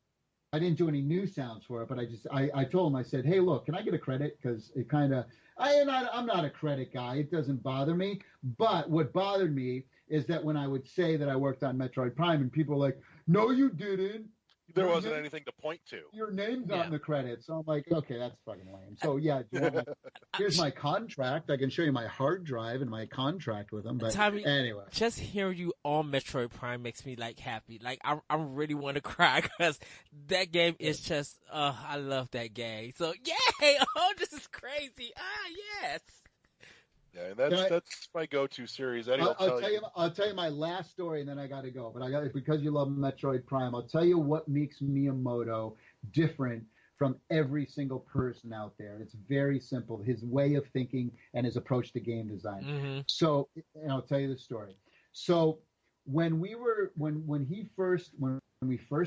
S1: didn't do any new sounds for it. But I told them, I said, hey, look, can I get a credit? Because it kind of I'm not a credit guy. It doesn't bother me. But what bothered me is that when I would say that I worked on Metroid Prime, and people were like, no, you didn't.
S3: There wasn't anything to point to.
S1: Your name's not in the credits. So I'm like, okay, that's fucking lame. So yeah, here's my contract. I can show you my hard drive and my contract with them. But
S2: Tommy,
S1: anyway,
S2: just hearing you on Metroid Prime makes me happy. I really want to cry because that game is just, I love that game. So yay! Oh, this is crazy. Yes.
S3: Yeah, that's my go-to series. Eddie,
S1: I'll tell you my last story, and then I got to go. But because you love Metroid Prime, I'll tell you what makes Miyamoto different from every single person out there. It's very simple: his way of thinking and his approach to game design.
S2: Mm-hmm.
S1: So, and I'll tell you the story. So, when we first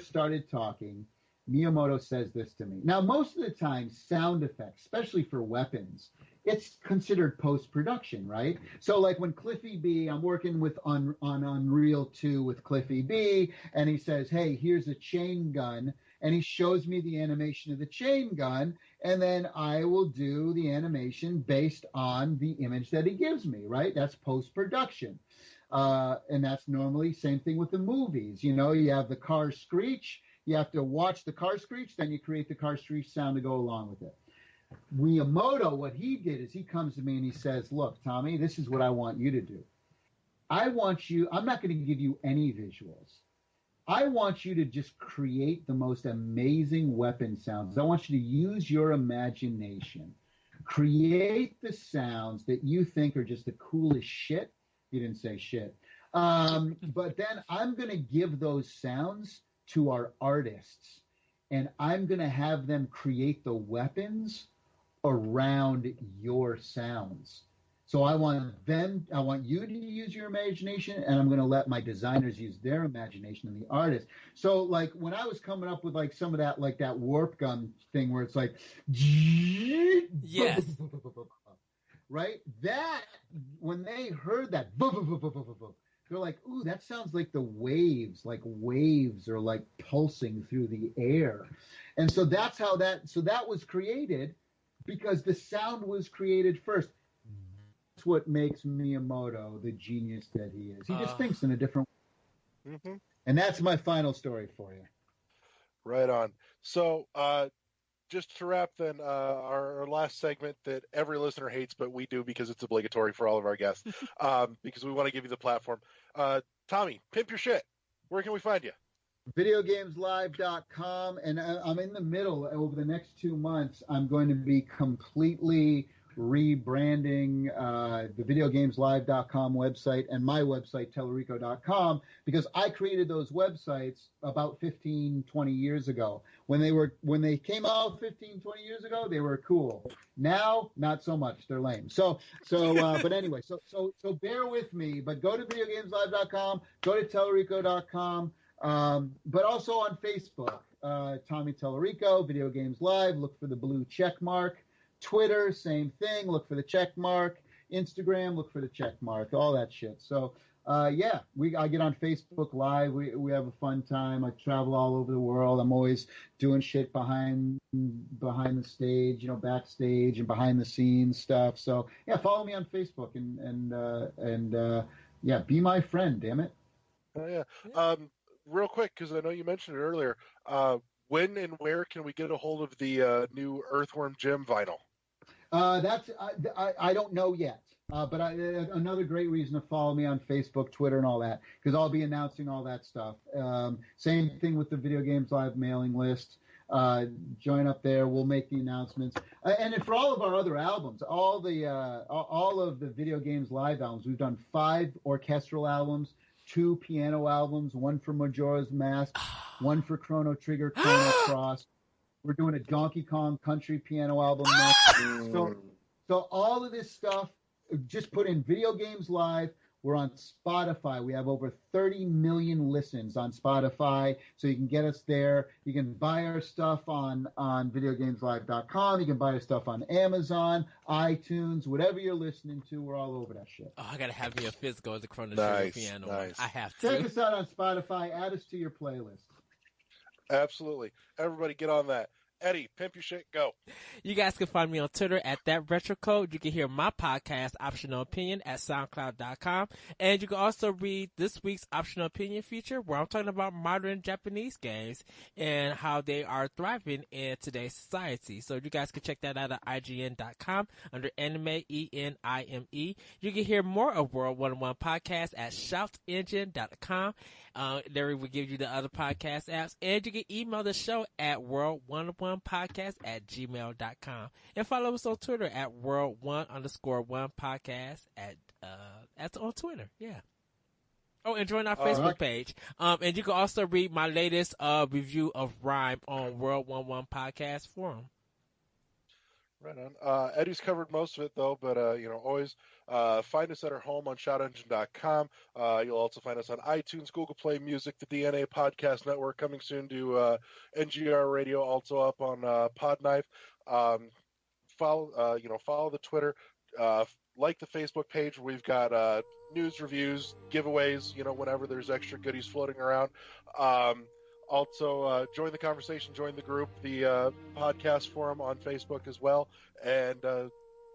S1: started talking, Miyamoto says this to me. Now, most of the time, sound effects, especially for weapons, it's considered post-production, right? So like when Cliffy B, I'm working with on Unreal 2 with Cliffy B, and he says, hey, here's a chain gun, and he shows me the animation of the chain gun, and then I will do the animation based on the image that he gives me, right? That's post-production. And that's normally same thing with the movies. You know, you have the car screech, you have to watch the car screech, then you create the car screech sound to go along with it. Miyamoto, what he did is he comes to me and he says, look, Tommy, this is what I want you to do. I'm not going to give you any visuals. I want you to just create the most amazing weapon sounds. I want you to use your imagination. Create the sounds that you think are just the coolest shit. You didn't say shit. But then I'm going to give those sounds to our artists, and I'm going to have them create the weapons around your sounds. So I want you to use your imagination, and I'm going to let my designers use their imagination and the artists. So like when I was coming up with like some of that, like that warp gun thing where it's like,
S2: yes,
S1: right? That when they heard that, they're like, ooh, that sounds like the waves are like pulsing through the air. And so that's how that was created, because the sound was created first. That's what makes Miyamoto the genius that he is. He just thinks in a different way. Mm-hmm. And that's my final story for you.
S3: Right on. So, just to wrap then, our last segment that every listener hates, but we do because it's obligatory for all of our guests, because we want to give you the platform. Tommy, pimp your shit. Where can we find you?
S1: Videogameslive.com, and I'm in the middle. Over the next 2 months, I'm going to be completely rebranding the videogameslive.com website and my website, Tallarico.com, because I created those websites about 15, 20 years ago. When they came out 15, 20 years ago, they were cool. Now, not so much. They're lame. But anyway, so bear with me, but go to videogameslive.com, go to Tallarico.com, but also on Facebook, Tommy Tallarico, Video Games Live, look for the blue check mark. Twitter, same thing. Look for the check mark. Instagram, look for the check mark. All that shit. So, I get on Facebook Live. We have a fun time. I travel all over the world. I'm always doing shit behind the stage, you know, backstage and behind the scenes stuff. So, yeah, follow me on Facebook and be my friend. Damn it.
S3: Real quick, because I know you mentioned it earlier. When and where can we get a hold of the new Earthworm Jim vinyl?
S1: I don't know yet, but another great reason to follow me on Facebook, Twitter, and all that, because I'll be announcing all that stuff. Same thing with the Video Games Live mailing list. Join up there. We'll make the announcements. And for all of our other albums, all of the Video Games Live albums, we've done 5 orchestral albums, 2 piano albums, 1 for Majora's Mask, 1 for Chrono Trigger, Chrono Cross. We're doing a Donkey Kong country piano album next. So all of this stuff, just put in Video Games Live. We're on Spotify. We have over 30 million listens on Spotify, so you can get us there. You can buy our stuff on videogameslive.com. You can buy our stuff on Amazon, iTunes, whatever you're listening to. We're all over that shit.
S2: Oh, I gotta have me a physical of the Chrono Trigger piano. Nice. I have to.
S1: Check us out on Spotify. Add us to your playlist.
S3: Absolutely. Everybody get on that. Eddie, pimp your shit, go.
S2: You guys can find me on Twitter at ThatRetroCode. You can hear my podcast, Optional Opinion, at SoundCloud.com. And you can also read this week's Optional Opinion feature, where I'm talking about modern Japanese games and how they are thriving in today's society. So you guys can check that out at IGN.com under Anime, ENIME. You can hear more of World 101 Podcast at ShoutEngine.com. There will give you the other podcast apps. And you can email the show at world101podcast@gmail.com. And follow us on Twitter at world1_1podcast that's on Twitter. Yeah. Oh, and join our Facebook page. And you can also read my latest review of Rhyme on World 101 Podcast Forum.
S3: Right on. Eddie's covered most of it, though, but, always find us at our home on shoutengine.com. You'll also find us on iTunes, Google Play Music, the DNA Podcast Network, coming soon to NGR Radio, also up on Podknife. Follow the Twitter, like the Facebook page. We've got news, reviews, giveaways, whenever there's extra goodies floating around. Also, join the conversation, join the group, the podcast forum on Facebook as well, and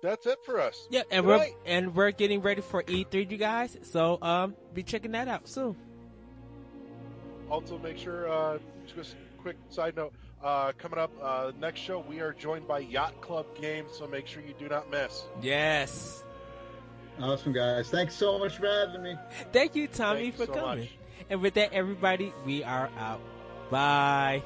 S3: that's it for us.
S2: Yeah, and we're getting ready for E3, you guys. So be checking that out soon.
S3: Also, make sure just a quick side note, coming up next show, we are joined by Yacht Club Games, so make sure you do not miss.
S2: Yes.
S1: Awesome, guys. Thanks so much for having me.
S2: Thank you, Tommy, for coming. Much. And with that, everybody, we are out. Bye.